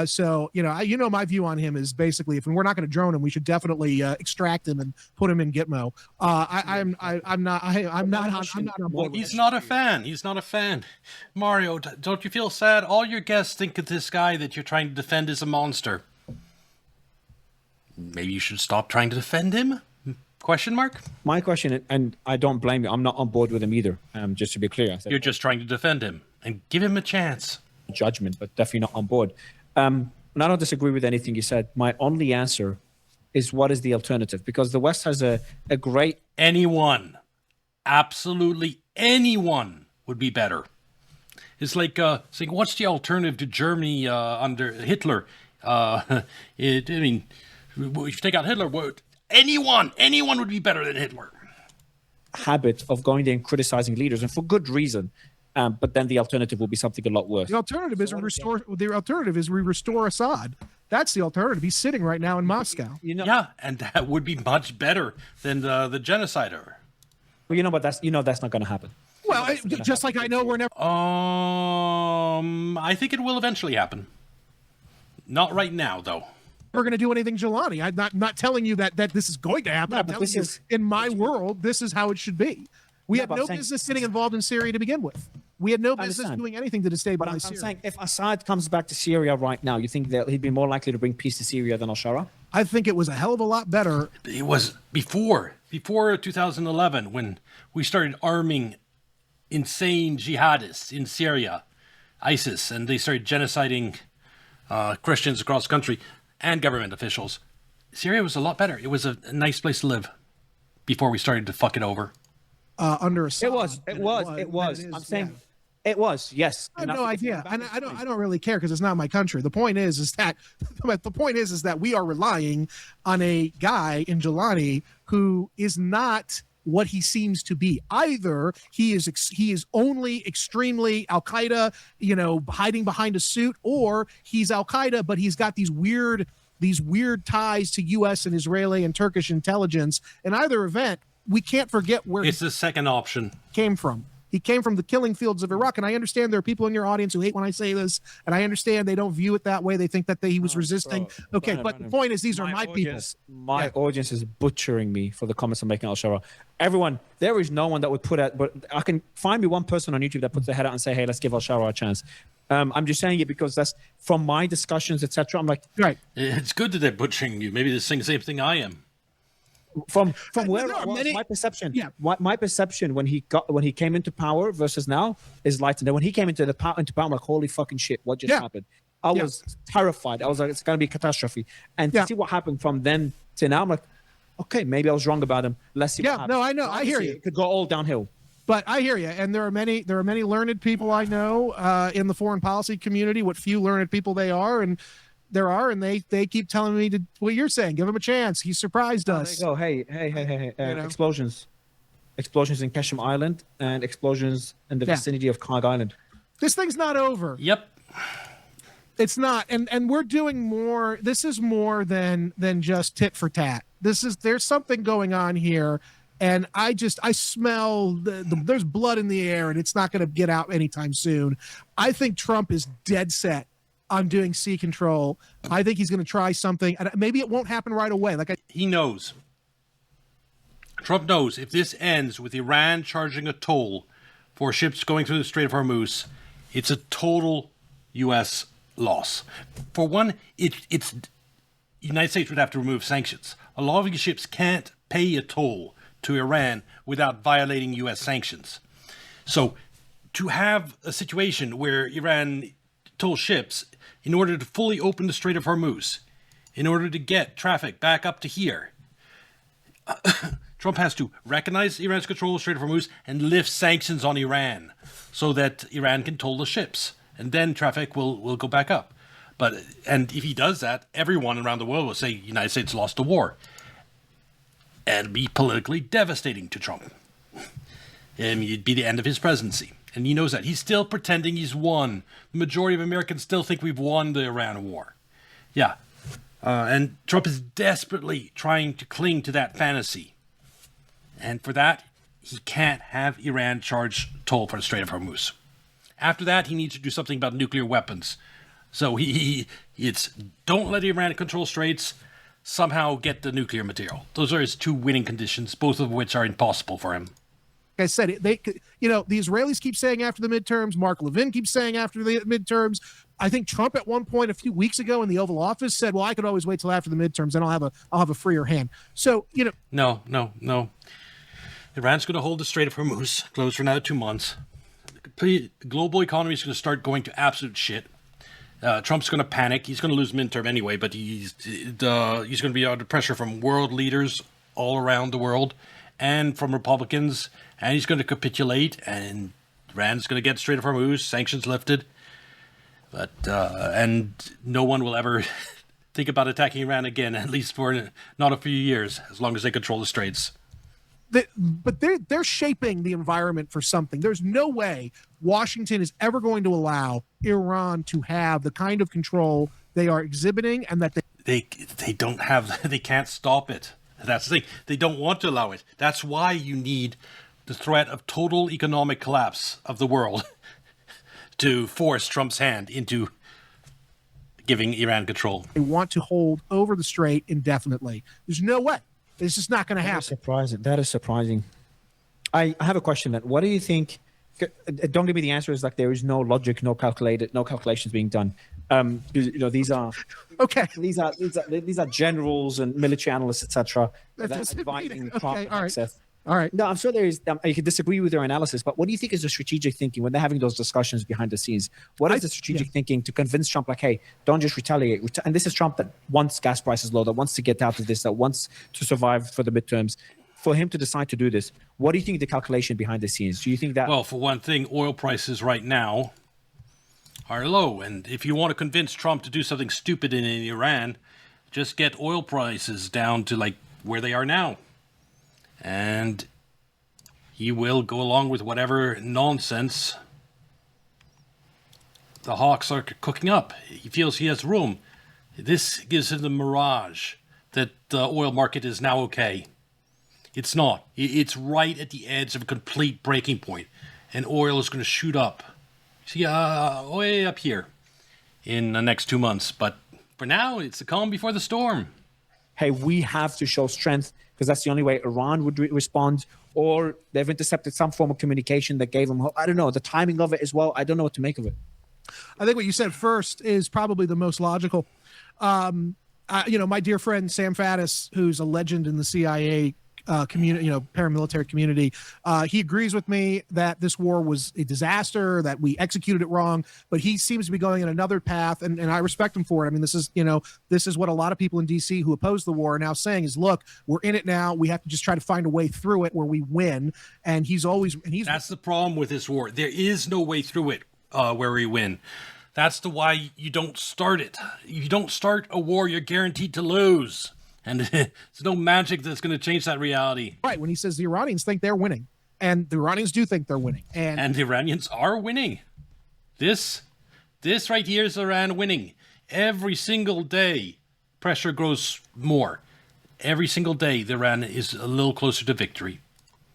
So my view on him is basically, if we're not going to drone him, we should definitely extract him and put him in Gitmo. I'm not on board. He's not a fan. He's not a fan. Mario, don't you feel sad? All your guests think of this guy that you're trying to defend as a monster. Maybe you should stop trying to defend him? Question mark? My question, and I don't blame you, I'm not on board with him either, just to be clear. You're just trying to defend him and give him a chance. Judgment, but definitely not on board. And I don't disagree with anything you said. My only answer is, what is the alternative? Because the West has a great... Anyone, absolutely anyone would be better. It's like saying, what's the alternative to Germany under Hitler? If you take out Hitler, anyone would be better than Hitler. Habit of going there and criticizing leaders, and for good reason. But then the alternative will be something a lot worse. The alternative is we restore Assad. That's the alternative. He's sitting right now in Moscow. Yeah, and that would be much better than the genocider. Well, but that's not going to happen. Well, just like I know we're never. I think it will eventually happen. Not right now, though. We're going to do anything Jelani. I'm not telling you that this is going to happen. I'm telling you, in my world, this is how it should be. We had no business getting involved in Syria to begin with. We had no business doing anything to destabilize Syria. I'm saying, if Assad comes back to Syria right now, you think that he'd be more likely to bring peace to Syria than al-Shara? I think it was a hell of a lot better. It was before 2011, when we started arming insane jihadists in Syria, ISIS, and they started genociding Christians across the country and government officials. Syria was a lot better. It was a nice place to live before we started to fuck it over. Under Assad. It was. I'm saying it was. Yes. I have no idea, and I don't really care, because it's not my country. The point is that we are relying on a guy in Jelani who is not what he seems to be. Either he is only extremely Al Qaeda, hiding behind a suit, or he's Al Qaeda, but he's got these weird ties to U.S. and Israeli and Turkish intelligence. In either event, we can't forget where it's the second option came from. He came from the killing fields of Iraq, and I understand there are people in your audience who hate when I say this, and I understand they don't view it that way. They think that he was resisting. But the point is, these are my people. My audience is butchering me for the comments I'm making al-Shara. Everyone, there is no one that would put out, but I can find me one person on YouTube that puts their head out and say, hey, let's give al-Shara a chance. I'm just saying it because that's from my discussions, etc. I'm like, right. It's good that they're butchering you. Maybe they're saying the same thing I am. From where I was, my perception, my perception when he came into power versus now is light. And then when he came into power, I'm like, holy fucking shit, what just happened? I was terrified. I was like, it's going to be a catastrophe. And to see what happened from then to now, I'm like, okay, maybe I was wrong about him. Let's see. Yeah, no, I know. I hear you. It could go all downhill. But I hear you, and there are many learned people I know in the foreign policy community. What few learned people they are, and they keep telling me what you're saying. Give him a chance. He surprised us. There you go. Hey. Explosions in Keshim Island and explosions in the vicinity of Kag Island. This thing's not over. Yep. It's not, and we're doing more. This is more than just tit for tat. There's something going on here. And I smell there's blood in the air, and it's not going to get out anytime soon. I think Trump is dead set on doing sea control. I think he's going to try something, and maybe it won't happen right away. He knows. Trump knows if this ends with Iran charging a toll for ships going through the Strait of Hormuz, it's a total U.S. loss. For one, it's the United States would have to remove sanctions. A lot of these ships can't pay a toll to Iran without violating U.S. sanctions. So to have a situation where Iran tow ships in order to fully open the Strait of Hormuz, in order to get traffic back up to here. Trump has to recognize Iran's control of the Strait of Hormuz and lift sanctions on Iran so that Iran can toll the ships. And then traffic will go back up. And if he does that, everyone around the world will say the United States lost the war. And it'd be politically devastating to Trump. And it'd be the end of his presidency. And he knows that. He's still pretending he's won. The majority of Americans still think we've won the Iran war. Yeah. And Trump is desperately trying to cling to that fantasy. And for that, he can't have Iran charge toll for the Strait of Hormuz. After that, he needs to do something about nuclear weapons. So it's don't let Iran control straits, somehow get the nuclear material. Those are his two winning conditions, both of which are impossible for him. Like I said, the Israelis keep saying after the midterms, Mark Levin keeps saying after the midterms. I think Trump at one point a few weeks ago in the Oval Office said, well, I could always wait till after the midterms and I'll have a freer hand. So, No. Iran's going to hold the Strait of Hormuz closed for another 2 months. The global economy is going to start going to absolute shit. Trump's going to panic. He's going to lose midterm anyway, but he's going to be under pressure from world leaders all around the world and from Republicans, and he's going to capitulate, and Iran's going to get Strait of Hormuz, sanctions lifted, but and no one will ever think about attacking Iran again, at least for not a few years, as long as they control the straits. But they're shaping the environment for something. There's no way Washington is ever going to allow Iran to have the kind of control they are exhibiting, and that they don't have, they can't stop it. That's the thing. They don't want to allow it. That's why you need the threat of total economic collapse of the world to force Trump's hand into giving Iran control. They want to hold over the strait indefinitely. There's no way. It's just not going to happen. That is surprising. I have a question then. What do you think? Don't give me the answer. Is like there is no logic, no calculations being done. These are okay. These are generals and military analysts, etc. That's advising okay. Trump. All right. All right. No, I'm sure there is. You could disagree with their analysis, but what do you think is the strategic thinking when they're having those discussions behind the scenes? What is the strategic thinking to convince Trump, like, hey, don't just retaliate? And this is Trump that wants gas prices low, that wants to get out of this, that wants to survive for the midterms. For him to decide to do this, what do you think the calculation behind the scenes? Do you think that? Well, for one thing, oil prices right now are low, and if you want to convince Trump to do something stupid in Iran, just get oil prices down to like where they are now. And he will go along with whatever nonsense the hawks are cooking up. He feels he has room. This gives him the mirage that the oil market is now okay. It's not. It's right at the edge of a complete breaking point, and oil is going to shoot up. See, way up here in the next 2 months. But for now, it's the calm before the storm. Hey, we have to show strength because that's the only way Iran would respond, or they've intercepted some form of communication that gave them hope. I don't know. The timing of it as well, I don't know what to make of it. I think what you said first is probably the most logical. My dear friend Sam Faddis, who's a legend in the CIA community, paramilitary community, he agrees with me that this war was a disaster, that we executed it wrong, but he seems to be going in another path, and I respect him for it. I mean, this is what a lot of people in DC who oppose the war are now saying is, look, we're in it now. We have to just try to find a way through it where we win. And that's the problem with this war. There is no way through it where we win. That's why you don't start it. If you don't start a war, you're guaranteed to lose. And there's no magic that's going to change that reality. Right. When he says the Iranians think they're winning, and the Iranians do think they're winning. And the Iranians are winning. This right here is Iran winning. Every single day, pressure grows more. Every single day, the Iran is a little closer to victory.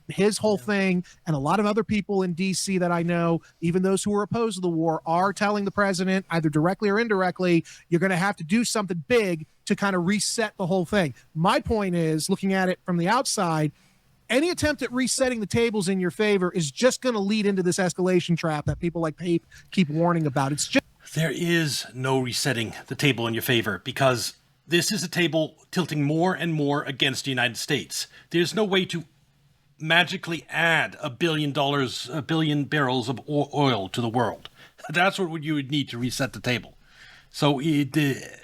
His whole thing, and a lot of other people in D.C. that I know, even those who are opposed to the war, are telling the president, either directly or indirectly, you're going to have to do something big to kind of reset the whole thing. My point is, looking at it from the outside, any attempt at resetting the tables in your favor is just going to lead into this escalation trap that people like Pape keep warning about. There is no resetting the table in your favor, because this is a table tilting more and more against the United States. There's no way to magically add $1 billion barrels of oil to the world. That's what you would need to reset the table. So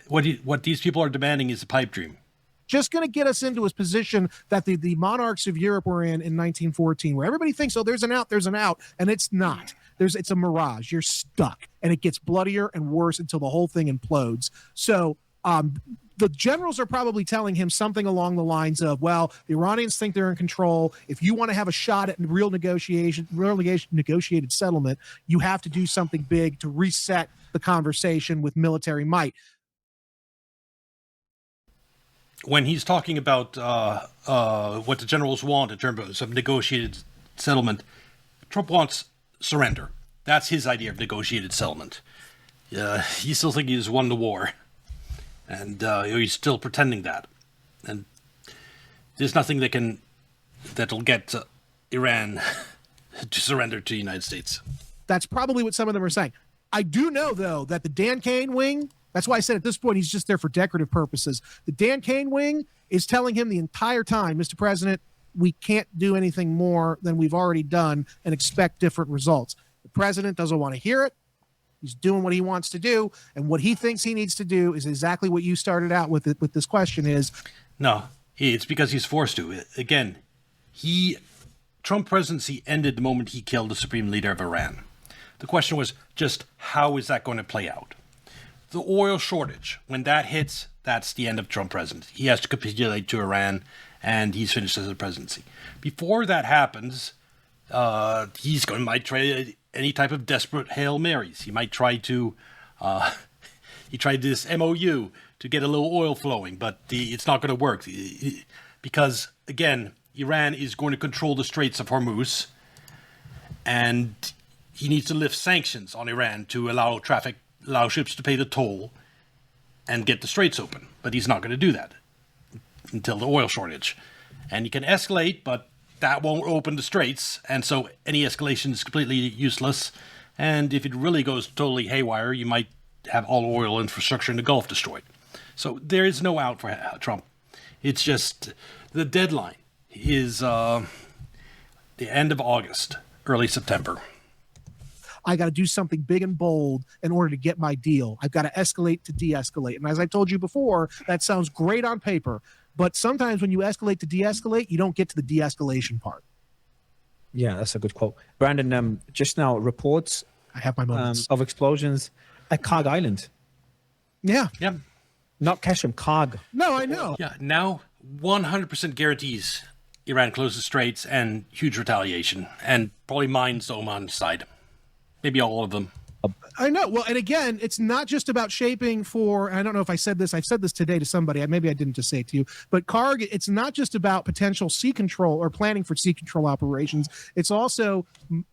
what these people are demanding is a pipe dream. Just going to get us into a position that the monarchs of Europe were in 1914, where everybody thinks, oh, there's an out, and it's not. It's a mirage. You're stuck, and it gets bloodier and worse until the whole thing implodes. So the generals are probably telling him something along the lines of, well, the Iranians think they're in control. If you want to have a shot at real negotiated settlement, you have to do something big to reset the conversation with military might. When he's talking about what the generals want in terms of negotiated settlement, Trump wants surrender. That's his idea of negotiated settlement. He still thinks he's won the war, and he's still pretending that. And there's nothing that'll get Iran to surrender to the United States. That's probably what some of them are saying. I do know, though, that the Dan Kane wing, that's why I said at this point he's just there for decorative purposes. The Dan Kane wing is telling him the entire time, Mr. President, we can't do anything more than we've already done and expect different results. The president doesn't want to hear it. He's doing what he wants to do, and what he thinks he needs to do is exactly what you started out with this question is. No, it's because he's forced to. Again, Trump presidency ended the moment he killed the supreme leader of Iran. The question was just, how is that going to play out? The oil shortage, when that hits, that's the end of Trump presidency. He has to capitulate to Iran, and he's finished as a presidency. Before that happens, might try any type of desperate Hail Marys. He might try to, he tried this MOU to get a little oil flowing, but it's not going to work. Because, again, Iran is going to control the Straits of Hormuz, and he needs to lift sanctions on Iran to allow ships to pay the toll and get the straits open. But he's not going to do that until the oil shortage. And he can escalate, but that won't open the straits. And so any escalation is completely useless. And if it really goes totally haywire, you might have all oil infrastructure in the Gulf destroyed. So there is no out for Trump. It's just the deadline is the end of August, early September. I got to do something big and bold in order to get my deal. I've got to escalate to de-escalate. And as I told you before, that sounds great on paper. But sometimes when you escalate to de-escalate, you don't get to the de-escalation part. Yeah, that's a good quote. Brandon, just now, reports I have my moments. of explosions at Karg Island. Yeah. Yeah. Not Keshem, Karg. No, I know. Yeah, now 100% guarantees Iran closes straits and huge retaliation, and probably mines the Oman side. Maybe all of them. I know. Well, and again, it's not just about shaping for, I don't know if I said this, I've said this today to somebody, maybe I didn't just say it to you, but Karg, it's not just about potential sea control or planning for sea control operations. It's also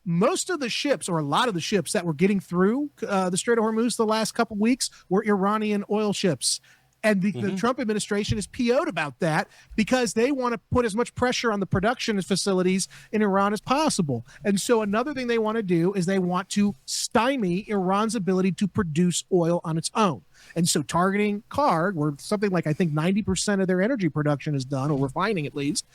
most of the ships, or a lot of the ships that were getting through the Strait of Hormuz the last couple of weeks were Iranian oil ships. And the Trump administration is PO'd about that because they want to put as much pressure on the production facilities in Iran as possible. And so another thing they want to do is they want to stymie Iran's ability to produce oil on its own. And so targeting Karg, where something like I think 90% of their energy production is done, or refining at least,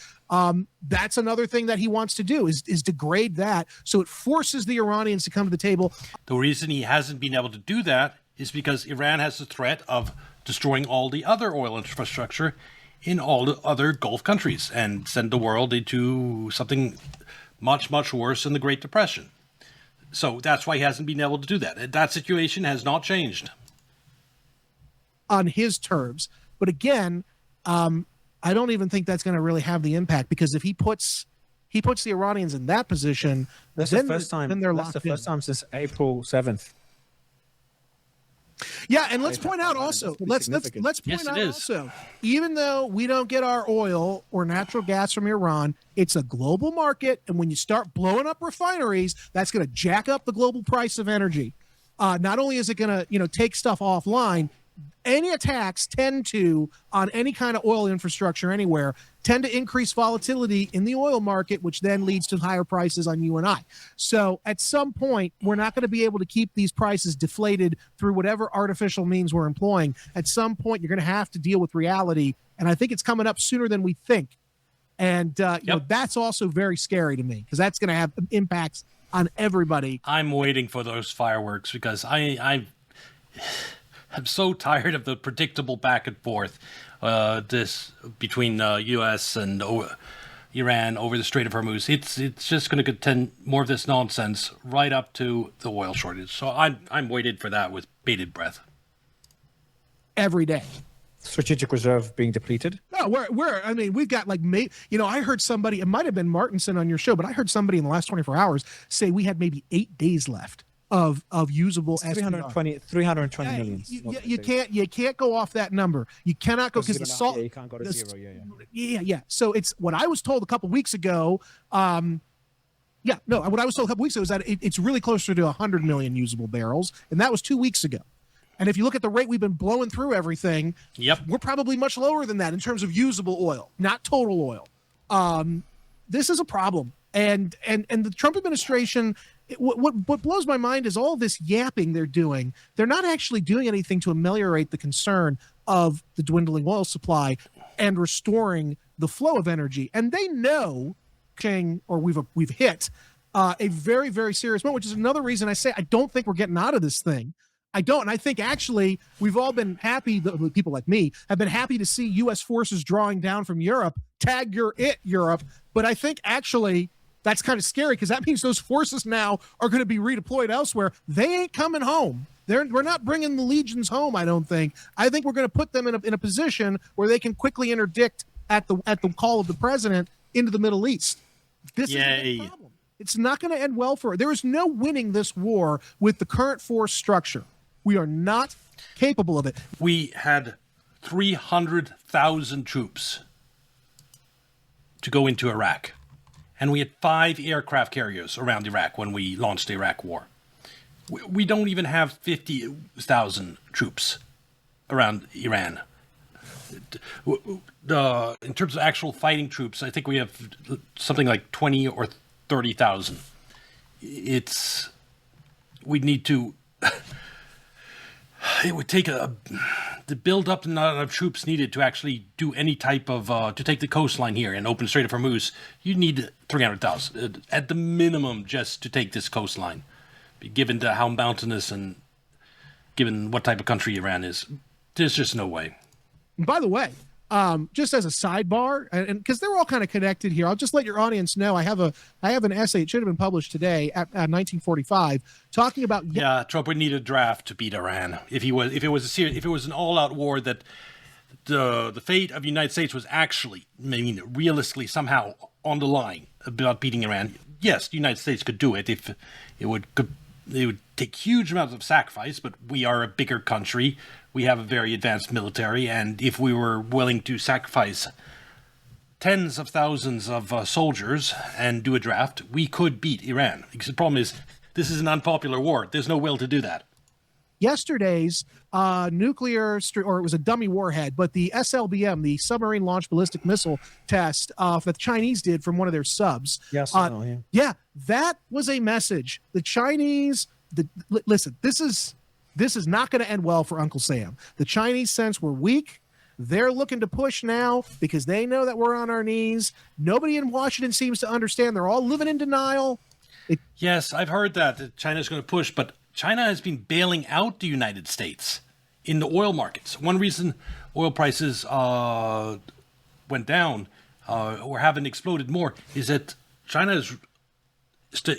that's another thing that he wants to do is degrade that. So it forces the Iranians to come to the table. The reason he hasn't been able to do that is because Iran has the threat of destroying all the other oil infrastructure in all the other Gulf countries and send the world into something much, much worse than the Great Depression. So that's why he hasn't been able to do that. That situation has not changed. On his terms. But again, I don't even think that's going to really have the impact, because if he puts the Iranians in that position, that's then the first time. Then they're that's locked the first in. time since April 7th. Yeah, and let's point out also, let's point out also, even though we don't get our oil or natural gas from Iran, it's a global market, and when you start blowing up refineries, that's going to jack up the global price of energy. Not only is it going to, take stuff offline, any attacks tend to, on any kind of oil infrastructure anywhere, tend to increase volatility in the oil market, which then leads to higher prices on you and I. So at some point, we're not going to be able to keep these prices deflated through whatever artificial means we're employing. At some point, you're going to have to deal with reality. And I think it's coming up sooner than we think. And that's also very scary to me, because that's going to have impacts on everybody. I'm waiting for those fireworks because I'm so tired of the predictable back and forth this between U.S. and Iran over the Strait of Hormuz. It's just going to contend more of this nonsense right up to the oil shortage. So I'm waiting for that with bated breath. Every day. Strategic reserve being depleted. No, I mean, we've got like, I heard somebody, it might have been Martinson on your show, but I heard somebody in the last 24 hours say we had maybe 8 days left of usable 320 million. You can't go off that number. You cannot go because the salt. Yeah, you can't go to zero. Yeah. So it's what I was told a couple weeks ago. What I was told a couple weeks ago is that it's really closer to 100 million usable barrels, and that was 2 weeks ago. And if you look at the rate we've been blowing through everything, we're probably much lower than that in terms of usable oil, not total oil. This is a problem. And the Trump administration, what blows my mind is all this yapping they're doing. They're not actually doing anything to ameliorate the concern of the dwindling oil supply and restoring the flow of energy. And they know, we've hit a very, very serious moment, which is another reason I say I don't think we're getting out of this thing. I don't. And I think actually we've all been happy, people like me have been happy to see U.S. forces drawing down from Europe. Tag your Europe. But I think actually that's kind of scary because that means those forces now are going to be redeployed elsewhere. They ain't coming home. We're not bringing the legions home, I don't think. I think we're going to put them in a position where they can quickly interdict at the call of the president into the Middle East. This is a big problem. It's not going to end well for it. There is no winning this war with the current force structure. We are not capable of it. We had 300,000 troops to go into Iraq. And we had 5 aircraft carriers around Iraq when we launched the Iraq War. We don't even have 50,000 troops around Iran. In terms of actual fighting troops, I think we have something like 20 or 30,000. We'd need to... It would take to build up the amount of troops needed to actually do any type of to take the coastline here and open Strait of Hormuz. You need 300,000 at the minimum just to take this coastline, given how mountainous and given what type of country Iran is. There's just no way. By the way, just as a sidebar, and because they're all kind of connected here, I'll just let your audience know I have an essay. It should have been published today at 1945, talking about Trump would need a draft to beat Iran if it was an all-out war that the fate of the United States was actually, realistically somehow on the line about beating Iran. Yes, the United States could do it if it would take huge amounts of sacrifice, but we are a bigger country. We have a very advanced military, and if we were willing to sacrifice tens of thousands of soldiers and do a draft, we could beat Iran. Because the problem is, this is an unpopular war. There's no will to do that. Yesterday's nuclear, or it was a dummy warhead, but the SLBM, the submarine launched ballistic missile test that the Chinese did from one of their subs. Yes, yeah, that was a message. The Chinese, listen, this is not going to end well for Uncle Sam. The Chinese sense we're weak. They're looking to push now because they know that we're on our knees. Nobody in Washington seems to understand. They're all living in denial. Yes, I've heard that China's going to push, but China has been bailing out the United States in the oil markets. One reason oil prices went down or haven't exploded more is that China is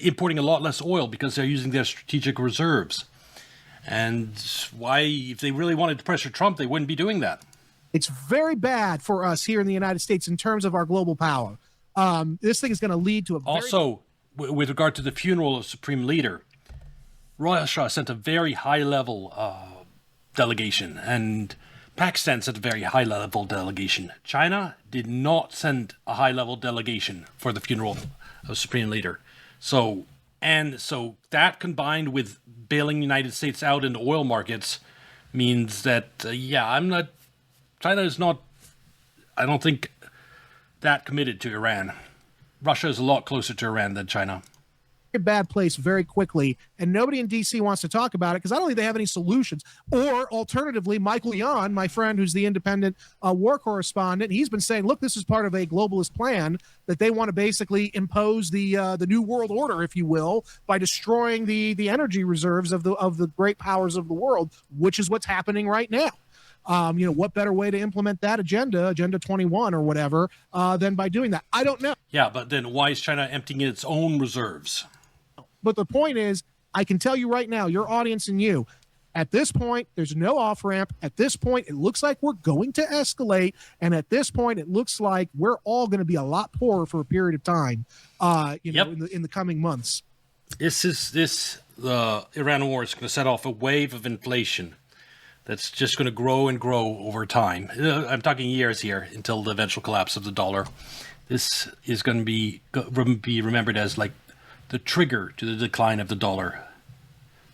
importing a lot less oil because they're using their strategic reserves. And why, if they really wanted to pressure Trump, they wouldn't be doing that. It's very bad for us here in the United States in terms of our global power. This thing is going to lead to with regard to the funeral of Supreme Leader, Russia sent a very high-level delegation, and Pakistan sent a very high-level delegation. China did not send a high-level delegation for the funeral of Supreme Leader. So that combined with bailing the United States out in the oil markets means that, China is not, I don't think, that committed to Iran. Russia is a lot closer to Iran than China. bad place very quickly, and nobody in DC wants to talk about it because I don't think they have any solutions. Or alternatively, Michael Yon, my friend who's the independent war correspondent, he's been saying, look, this is part of a globalist plan that they want to basically impose the new world order, if you will, by destroying the energy reserves of the great powers of the world, which is what's happening right now. What better way to implement that agenda 21 or whatever, than by doing that? I don't know. Yeah, but then why is China emptying its own reserves? But the point is, I can tell you right now, your audience and you, at this point, there's no off ramp. At this point, it looks like we're going to escalate. And at this point, it looks like we're all going to be a lot poorer for a period of time, in the coming months. The Iran war is going to set off a wave of inflation that's just going to grow and grow over time. I'm talking years here until the eventual collapse of the dollar. This is going to be remembered as like the trigger to the decline of the dollar,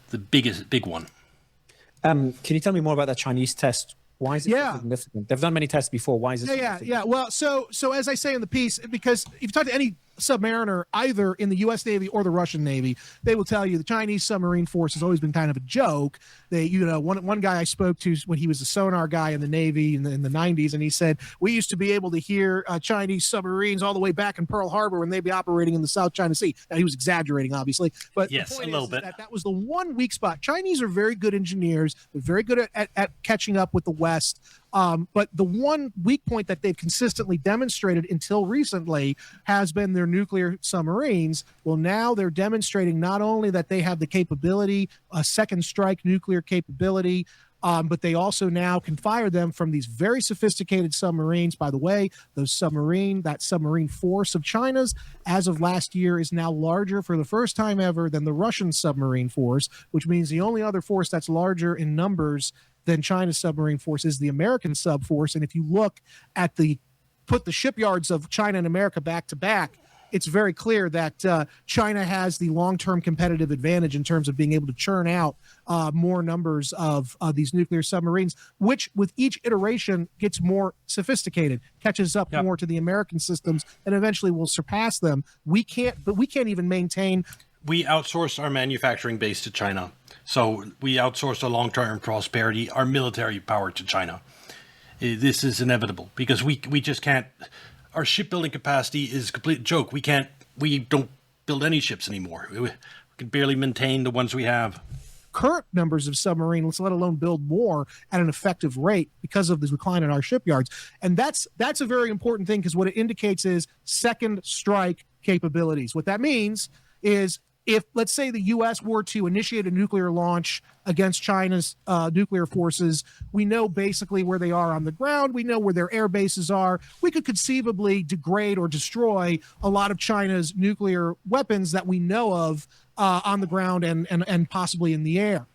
the big one. Can you tell me more about that Chinese test? Why is it so significant? They've done many tests before. Why is it significant? Yeah. Well, so as I say in the piece, because if you talk to any submariner, either in the U.S. Navy or the Russian Navy, they will tell you the Chinese submarine force has always been kind of a joke. They, one guy I spoke to when he was a sonar guy in the Navy in the 90s, and he said, we used to be able to hear Chinese submarines all the way back in Pearl Harbor when they'd be operating in the South China Sea. Now, he was exaggerating, obviously, but yes, the point a little bit. That was the one weak spot. Chinese are very good engineers. They're very good at catching up with the West. But the one weak point that they've consistently demonstrated until recently has been their nuclear submarines. Well, now they're demonstrating not only that they have the capability, a second strike nuclear capability, but they also now can fire them from these very sophisticated submarines. By the way, that submarine force of China's, as of last year, is now larger for the first time ever than the Russian submarine force, which means the only other force that's larger in numbers than China's submarine force is the American sub force. And if you look at put the shipyards of China and America back to back, it's very clear that China has the long-term competitive advantage in terms of being able to churn out more numbers of these nuclear submarines, which with each iteration gets more sophisticated, catches up more to the American systems, and eventually will surpass them. We can't even maintain. We outsource our manufacturing base to China. So we outsource our long-term prosperity, our military power to China. This is inevitable because we just can't. Our shipbuilding capacity is a complete joke. We don't build any ships anymore. We can barely maintain the ones we have. Current numbers of submarines, let alone build more at an effective rate because of the decline in our shipyards. And that's a very important thing because what it indicates is second strike capabilities. What that means is if, let's say, the U.S. were to initiate a nuclear launch against China's nuclear forces, we know basically where they are on the ground. We know where their air bases are. We could conceivably degrade or destroy a lot of China's nuclear weapons that we know of on the ground and possibly in the air.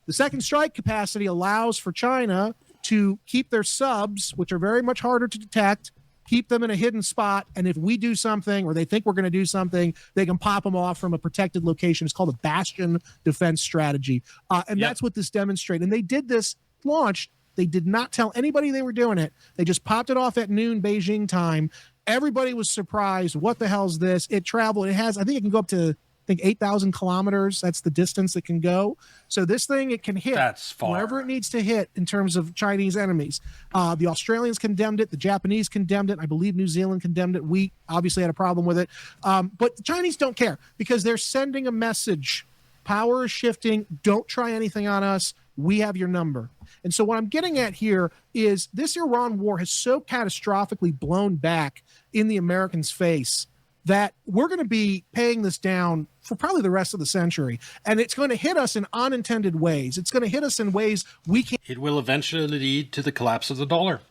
The second strike capacity allows for China to keep their subs, which are very much harder to detect, keep them in a hidden spot, and if we do something or they think we're going to do something, they can pop them off from a protected location. It's called a bastion defense strategy. That's what this demonstrated. And they did this launch. They did not tell anybody they were doing it. They just popped it off at noon Beijing time. Everybody was surprised. What the hell is this? It traveled. I think it can go up to 8,000 kilometers. That's the distance it can go. So this thing, it can hit wherever it needs to hit in terms of Chinese enemies. The Australians condemned it. The Japanese condemned it. I believe New Zealand condemned it. We obviously had a problem with it. But the Chinese don't care because they're sending a message. Power is shifting. Don't try anything on us. We have your number. And so what I'm getting at here is this Iran war has so catastrophically blown back in the Americans' face that we're going to be paying this down for probably the rest of the century. And it's going to hit us in unintended ways. It's going to hit us in ways we can't. It will eventually lead to the collapse of the dollar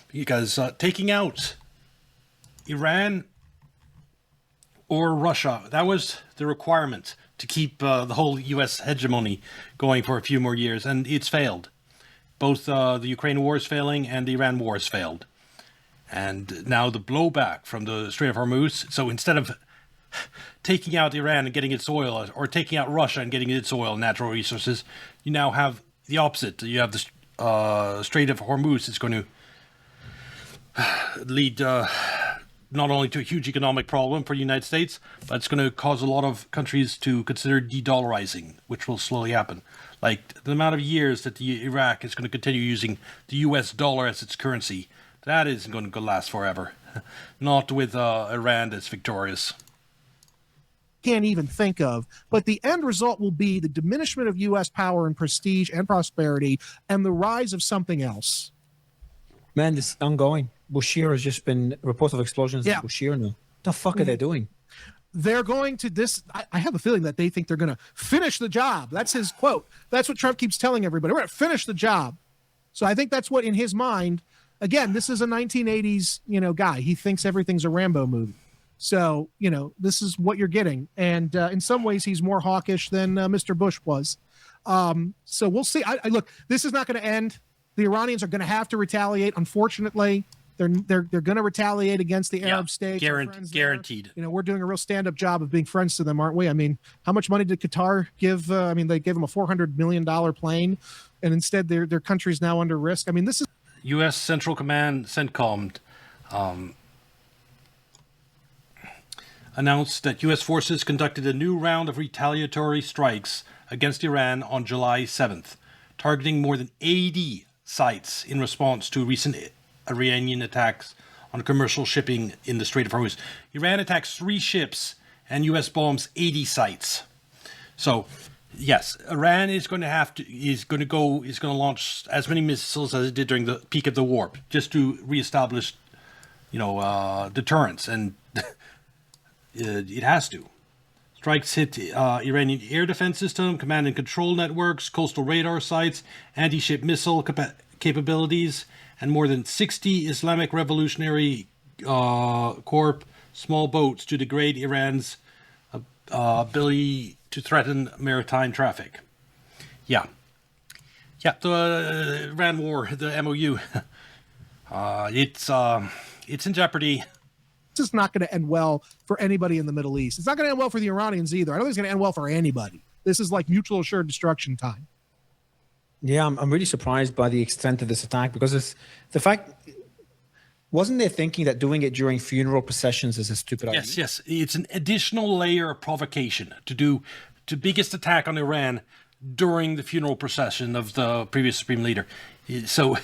because taking out Iran or Russia, that was the requirement to keep the whole U.S. hegemony going for a few more years. And it's failed. Both the Ukraine war is failing and the Iran war has failed. And now the blowback from the Strait of Hormuz. So instead of taking out Iran and getting its oil, or taking out Russia and getting its oil and natural resources, you now have the opposite. You have the Strait of Hormuz. It's going to lead not only to a huge economic problem for the United States, but it's going to cause a lot of countries to consider de-dollarizing, which will slowly happen. Like the amount of years that Iraq is going to continue using the US dollar as its currency, that isn't going to last forever. Not with Iran that's victorious. Can't even think of. But the end result will be the diminishment of U.S. power and prestige and prosperity and the rise of something else. Man, this is ongoing. Bushehr has just been reports of explosions in Bushehr now. The fuck are they doing? They're going to this. I have a feeling that they think they're going to finish the job. That's his quote. That's what Trump keeps telling everybody. We're going to finish the job. So I think that's what in his mind. Again, this is a 1980s, guy. He thinks everything's a Rambo movie. So, this is what you're getting. And in some ways, he's more hawkish than Mr. Bush was. So we'll see. I look, this is not going to end. The Iranians are going to have to retaliate. Unfortunately, they're going to retaliate against the Arab states. Guaranteed. We're doing a real stand-up job of being friends to them, aren't we? I mean, how much money did Qatar give? They gave them a $400 million plane, and instead their country's now under risk. I mean, this is U.S. Central Command, CENTCOM, announced that U.S. forces conducted a new round of retaliatory strikes against Iran on July 7th, targeting more than 80 sites in response to recent Iranian attacks on commercial shipping in the Strait of Hormuz. Iran attacks 3 ships and U.S. bombs 80 sites. So, yes, Iran is going to launch as many missiles as it did during the peak of the war, just to reestablish, deterrence, and it has to. Strikes hit Iranian air defense system, command and control networks, coastal radar sites, anti-ship missile capabilities, and more than 60 Islamic Revolutionary Corps small boats to degrade Iran's ability to threaten maritime traffic. Yeah, the Iran war, the MOU, it's in jeopardy. This is not going to end well for anybody in the Middle East. It's not going to end well for the Iranians either. I don't think it's going to end well for anybody. This is like mutual assured destruction time. Yeah, I'm really surprised by the extent of this attack, because it's the fact, wasn't there thinking that doing it during funeral processions is a stupid idea? Yes. It's an additional layer of provocation to do the biggest attack on Iran during the funeral procession of the previous supreme leader. So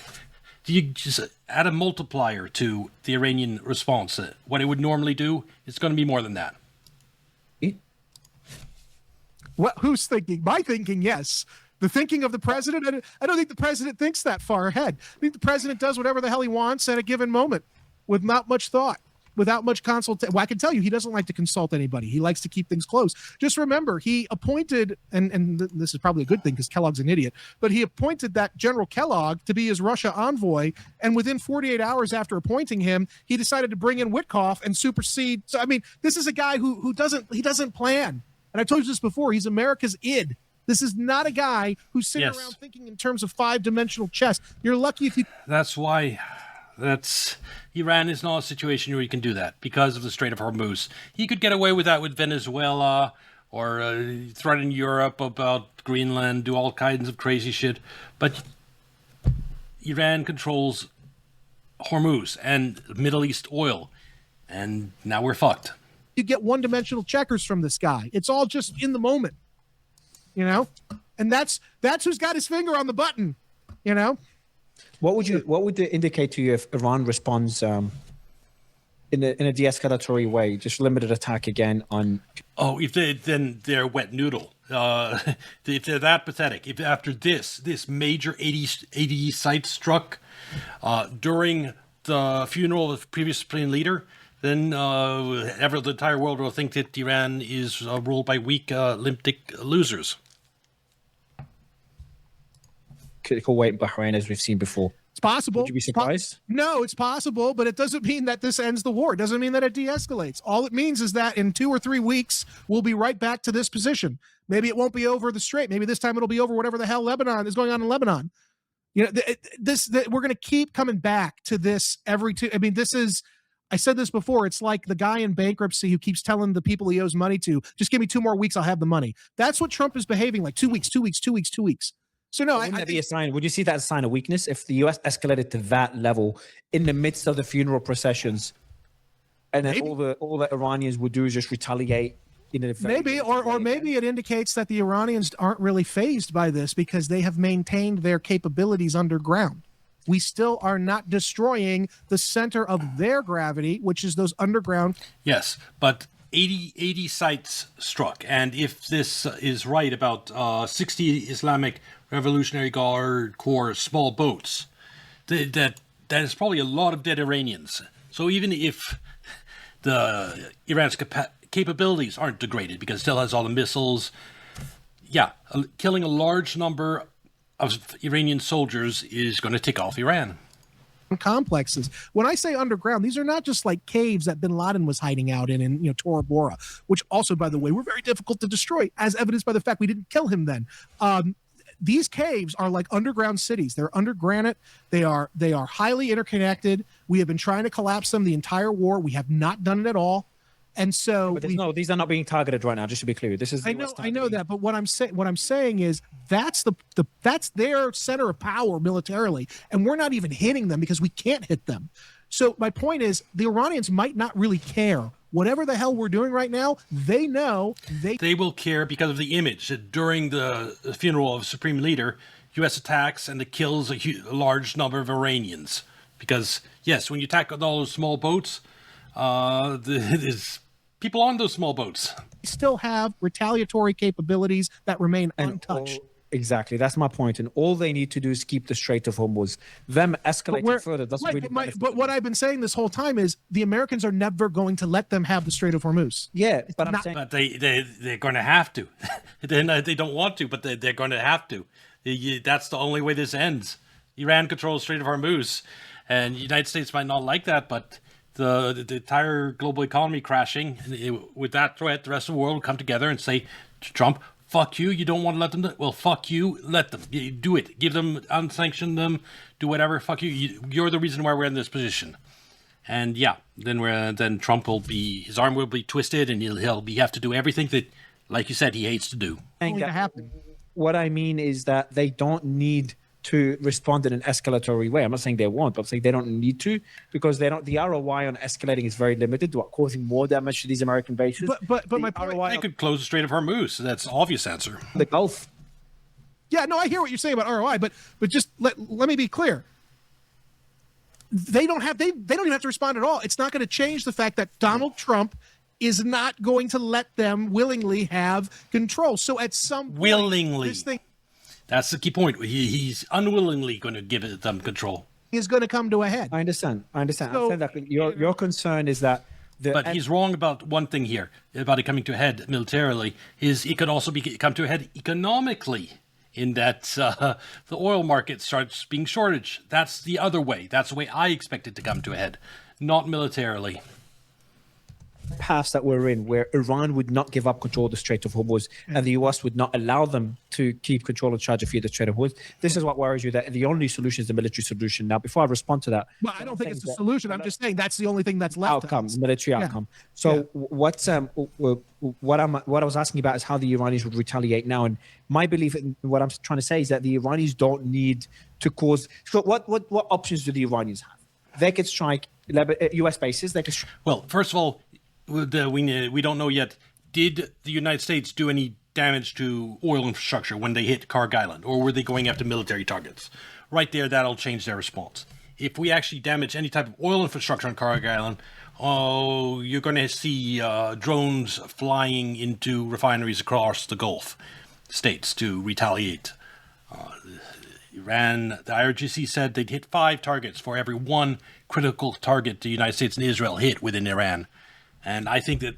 you just add a multiplier to the Iranian response. What it would normally do, it's going to be more than that. What? Who's thinking? My thinking, yes. The thinking of the president, I don't think the president thinks that far ahead. I think the president does whatever the hell he wants at a given moment with not much thought, without much consultation. Well, I can tell you, he doesn't like to consult anybody. He likes to keep things close. Just remember, he appointed, and this is probably a good thing because Kellogg's an idiot, but he appointed that General Kellogg to be his Russia envoy, and within 48 hours after appointing him, he decided to bring in Witkoff and supersede. So, I mean, this is a guy who doesn't plan. And I told you this before, he's America's id. This is not a guy who's sitting around thinking in terms of 5-dimensional chess. You're lucky if you... That's why... Iran is not a situation where you can do that because of the Strait of Hormuz. He could get away with that with Venezuela or threaten Europe about Greenland, do all kinds of crazy shit. But Iran controls Hormuz and Middle East oil, and now we're fucked. You get 1-dimensional checkers from this guy. It's all just in the moment, and that's who's got his finger on the button, What would it indicate to you if Iran responds in a de-escalatory way, just limited attack again on? Oh, then they're wet noodle. If they're that pathetic, if after this major 80 site struck during the funeral of the previous supreme leader, then the entire world will think that Iran is ruled by weak, limp-dick losers. Critical weight in Bahrain, as we've seen before. It's possible. Would you be surprised? No, it's possible, but it doesn't mean that this ends the war. It doesn't mean that it de-escalates. All it means is that in 2 or 3 weeks, we'll be right back to this position. Maybe it won't be over the Strait. Maybe this time it'll be over whatever the hell Lebanon is going on in Lebanon. We're going to keep coming back to this every two. I mean, I said this before. It's like the guy in bankruptcy who keeps telling the people he owes money to, just give me 2 more weeks, I'll have the money. That's what Trump is behaving like. 2 weeks. So no, wouldn't that be a sign? Would you see that as a sign of weakness if the U.S. escalated to that level in the midst of the funeral processions? and then Maybe. all the Iranians would do is just retaliate. Maybe, or maybe it indicates that the Iranians aren't really fazed by this because they have maintained their capabilities underground. We still are not destroying the center of their gravity, which is those underground. Yes, but 80 sites struck. And if this is right about 60 Islamic Revolutionary Guard Corps small boats, that is probably a lot of dead Iranians. So even if Iran's capabilities aren't degraded because it still has all the missiles, killing a large number of Iranian soldiers is going to tick off Iran. Complexes. When I say underground, these are not just like caves that bin Laden was hiding out in Tora Bora, which also, by the way, were very difficult to destroy, as evidenced by the fact we didn't kill him then. These caves are like underground cities. They're under granite. They are highly interconnected. We have been trying to collapse them the entire war. We have not done it at all. And so these are not being targeted right now. Just to be clear, this is I know that, but what I'm saying is that's that's their center of power militarily, and we're not even hitting them because we can't hit them. So my point is, the Iranians might not really care. Whatever the hell we're doing right now, they know they will care because of the image that during the funeral of Supreme Leader, U.S. attacks and it kills a large number of Iranians. Because yes, when you attack all those small boats, there's people on those small boats. Still have retaliatory capabilities that remain untouched. Exactly, that's my point. And all they need to do is keep the Strait of Hormuz. Them escalating further doesn't really benefit them. What I've been saying this whole time is the Americans are never going to let them have the Strait of Hormuz. Yeah, but I'm saying, but they're going to have to. They don't want to, but they're going to have to. That's the only way this ends. Iran controls the Strait of Hormuz, and the United States might not like that, but the entire global economy crashing with that threat, the rest of the world will come together and say to Trump, fuck you, you don't want to let them do it? Well, fuck you, let them. Do it. Give them, unsanction them, do whatever, fuck you. You're the reason why we're in this position. And then Trump will be, his arm will be twisted and he'll have to do everything that, like you said, he hates to do. What I mean is that they don't need to respond in an escalatory way. I'm not saying they won't, but I'm saying they don't need to, because they don't. The ROI on escalating is very limited, causing more damage to these American bases. But my point, they could close the Strait of Hormuz. That's the obvious answer. The Gulf. Yeah, no, I hear what you're saying about ROI, but just let me be clear. They don't even have to respond at all. It's not going to change the fact that Donald Trump is not going to let them willingly have control. So at some point, this thing. That's the key point. He's unwillingly going to give them control. Is going to come to a head. I understand. So, I'm saying that your concern is that. But he's wrong about one thing here, about it coming to a head militarily, is it could also come to a head economically, in that the oil market starts being shortage. That's the other way. That's the way I expect it to come to a head, not militarily. Paths that we're in, where Iran would not give up control of the Strait of Hormuz, and the US would not allow them to keep control and charge a fee of the Strait of Hormuz. This is what worries you, that the only solution is the military solution. Now, before I respond to that, well, I don't think it's a solution. I'm just saying that's the only thing that's left. Military outcome. So what I was asking about is how the Iranians would retaliate now. And my belief in what I'm trying to say is that the Iranians don't need to cause. So what options do the Iranians have? They could strike US bases. They could. Well, first of all, we don't know yet. Did the United States do any damage to oil infrastructure when they hit Karg Island, or were they going after military targets? Right there, that'll change their response. If we actually damage any type of oil infrastructure on Karg Island, you're going to see drones flying into refineries across the Gulf states to retaliate. Iran, the IRGC said they'd hit 5 targets for every 1 critical target the United States and Israel hit within Iran. And I think that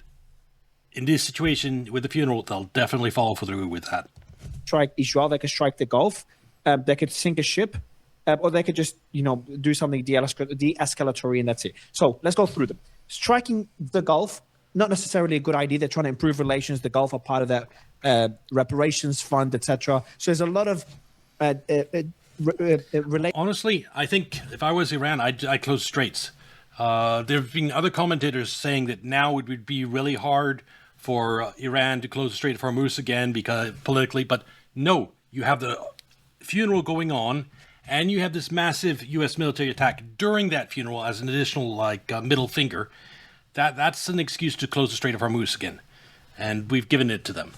in this situation with the funeral, they'll definitely follow through with that. Strike Israel, they could strike the Gulf, they could sink a ship, or they could just, do something de-escalatory, and that's it. So let's go through them. Striking the Gulf, not necessarily a good idea. They're trying to improve relations. The Gulf are part of that reparations fund, etc. So there's a lot of Honestly, I think if I was Iran, I'd close straits. There have been other commentators saying that now it would be really hard for Iran to close the Strait of Hormuz again because politically, but no, you have the funeral going on, and you have this massive U.S. military attack during that funeral as an additional middle finger. that's an excuse to close the Strait of Hormuz again, and we've given it to them.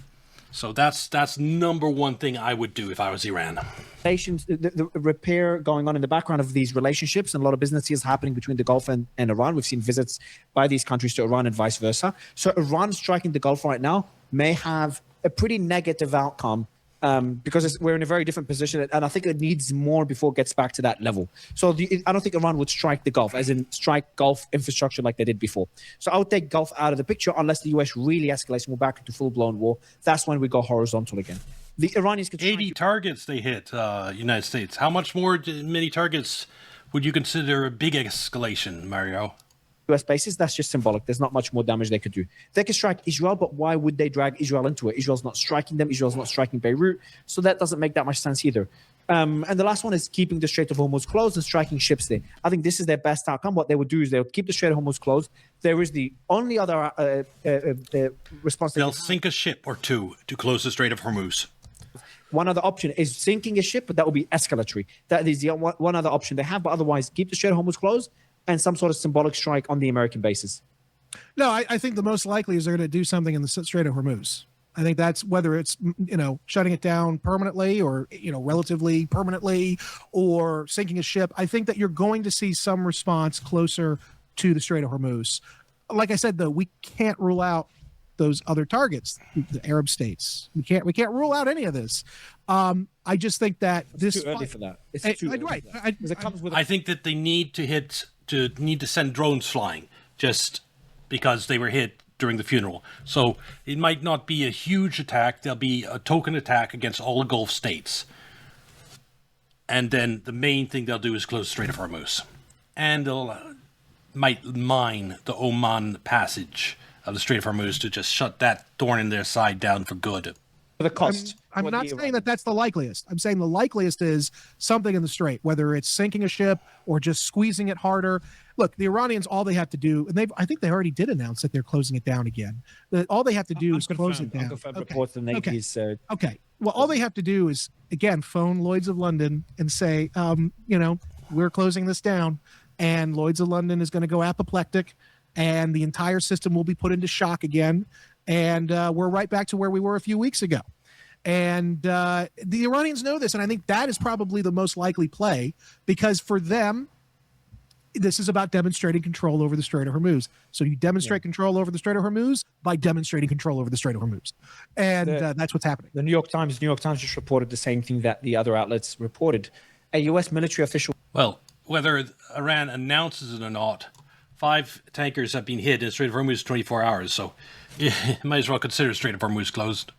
So that's number one thing I would do if I was Iran. The repair going on in the background of these relationships, and a lot of business is happening between the Gulf and Iran. We've seen visits by these countries to Iran and vice versa. So Iran striking the Gulf right now may have a pretty negative outcome because we're in a very different position, and I think it needs more before it gets back to that level. So I don't think Iran would strike the Gulf, as in strike Gulf infrastructure like they did before. So I would take Gulf out of the picture unless the US really escalates and we're back into full-blown war. That's when we go horizontal again. The Iranians could 80 targets they hit, United States. How much more many targets would you consider a big escalation, Mario? US bases, that's just symbolic. There's not much more damage they could do. They could strike Israel, but why would they drag Israel into it? Israel's not striking them. Israel's not striking Beirut. So that doesn't make that much sense either. And the last one is keeping the Strait of Hormuz closed and striking ships there. I think this is their best outcome. What they would do is they would keep the Strait of Hormuz closed. There is the only other response. They'll sink a ship or two to close the Strait of Hormuz. One other option is sinking a ship, but that will be escalatory. That is the one other option they have. But otherwise, keep the Strait of Hormuz closed and some sort of symbolic strike on the American bases. No, I think the most likely is they're going to do something in the Strait of Hormuz. I think that's whether it's, shutting it down permanently or, relatively permanently or sinking a ship. I think that you're going to see some response closer to the Strait of Hormuz. Like I said, though, we can't rule out those other targets, the Arab states. We can't rule out any of this. I just think that it's too early for that. It's too early right. for that. It comes with I think that they need to send drones flying just because they were hit during the funeral. So it might not be a huge attack. There'll be a token attack against all the Gulf states. And then the main thing they'll do is close the Strait of Hormuz. And they'll might mine the Oman passage of the Strait of Hormuz to just shut that thorn in their side down for good. For the cost. I'm not saying that that's the likeliest. I'm saying the likeliest is something in the Strait, whether it's sinking a ship or just squeezing it harder. Look, the Iranians, all they have to do, and I think they already did announce that they're closing it down again. All they have to do is close it down. Reports the Navy's, okay. Well, all they have to do is, again, phone Lloyd's of London and say, we're closing this down. And Lloyd's of London is going to go apoplectic, and the entire system will be put into shock again. And we're right back to where we were a few weeks ago. And the Iranians know this, and I think that is probably the most likely play, because for them, this is about demonstrating control over the Strait of Hormuz. So you demonstrate control over the Strait of Hormuz by demonstrating control over the Strait of Hormuz. And that's what's happening. The New York Times just reported the same thing that the other outlets reported. A U.S. military official... Well, whether Iran announces it or not, 5 tankers have been hit in the Strait of Hormuz 24 hours, so you might as well consider Strait of Hormuz closed.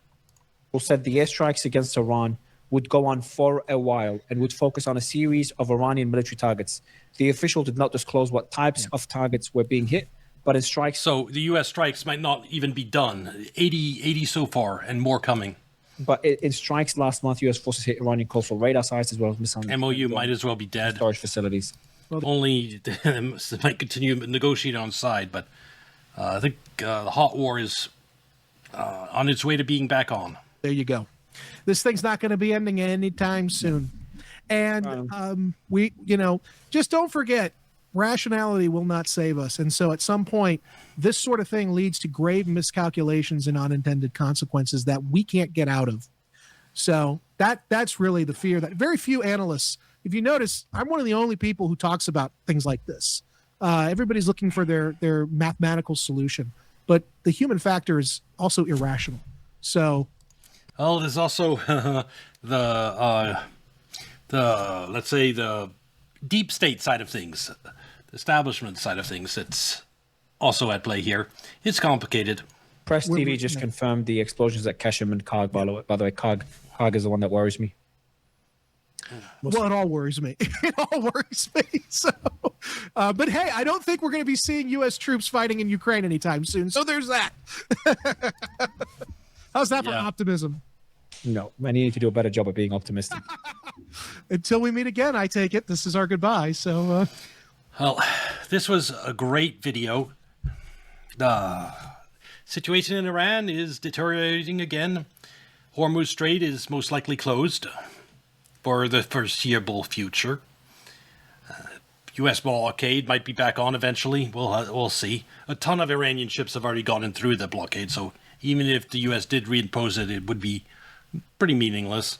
Said the airstrikes against Iran would go on for a while and would focus on a series of Iranian military targets. The official did not disclose what types of targets were being hit, but in strikes... So the U.S. strikes might not even be done. 80 so far, and more coming. But in strikes last month, U.S. forces hit Iranian coastal radar sites as well as missile... MOU might as well be dead. Storage facilities. Only they might continue negotiating on side, but I think the hot war is on its way to being back on. There you go. This thing's not going to be ending anytime soon. And we, just don't forget, rationality will not save us. And so at some point, this sort of thing leads to grave miscalculations and unintended consequences that we can't get out of. So that's really the fear that very few analysts, if you notice, I'm one of the only people who talks about things like this. Everybody's looking for their mathematical solution, but the human factor is also irrational. So... Well, there's also the let's say the deep state side of things, the establishment side of things that's also at play here. It's complicated. Press TV just confirmed the explosions at Keshem and Karg. By the way, Karg is the one that worries me. Well, it all worries me. It all worries me. So, but hey, I don't think we're going to be seeing U.S. troops fighting in Ukraine anytime soon. So there's that. How's that for optimism? No, I need to do a better job of being optimistic. Until we meet again, I take it. This is our goodbye. So, well, this was a great video. The situation in Iran is deteriorating again. Hormuz Strait is most likely closed for the foreseeable future. U.S. blockade might be back on eventually. We'll see. A ton of Iranian ships have already gone in through the blockade, so even if the U.S. did reimpose it, it would be pretty meaningless.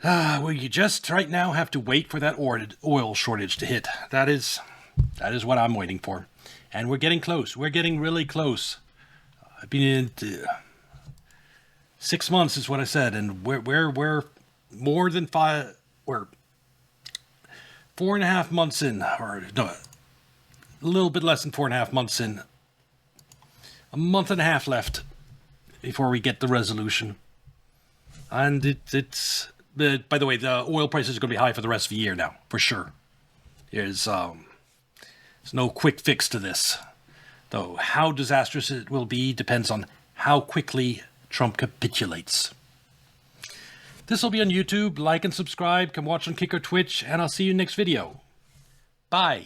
We just right now have to wait for that oil shortage to hit. That is what I'm waiting for. And we're getting close. We're getting really close. I've been in 6 months is what I said, and we're more than 5. We're 4.5 months in, or no, a little bit less than 4.5 months in. A month and a half left before we get the resolution. And it's by the way, the oil prices are going to be high for the rest of the year now, for sure. There's no quick fix to this. Though how disastrous it will be depends on how quickly Trump capitulates. This will be on YouTube. Like and subscribe. Come watch on Kick or Twitch, and I'll see you next video. Bye.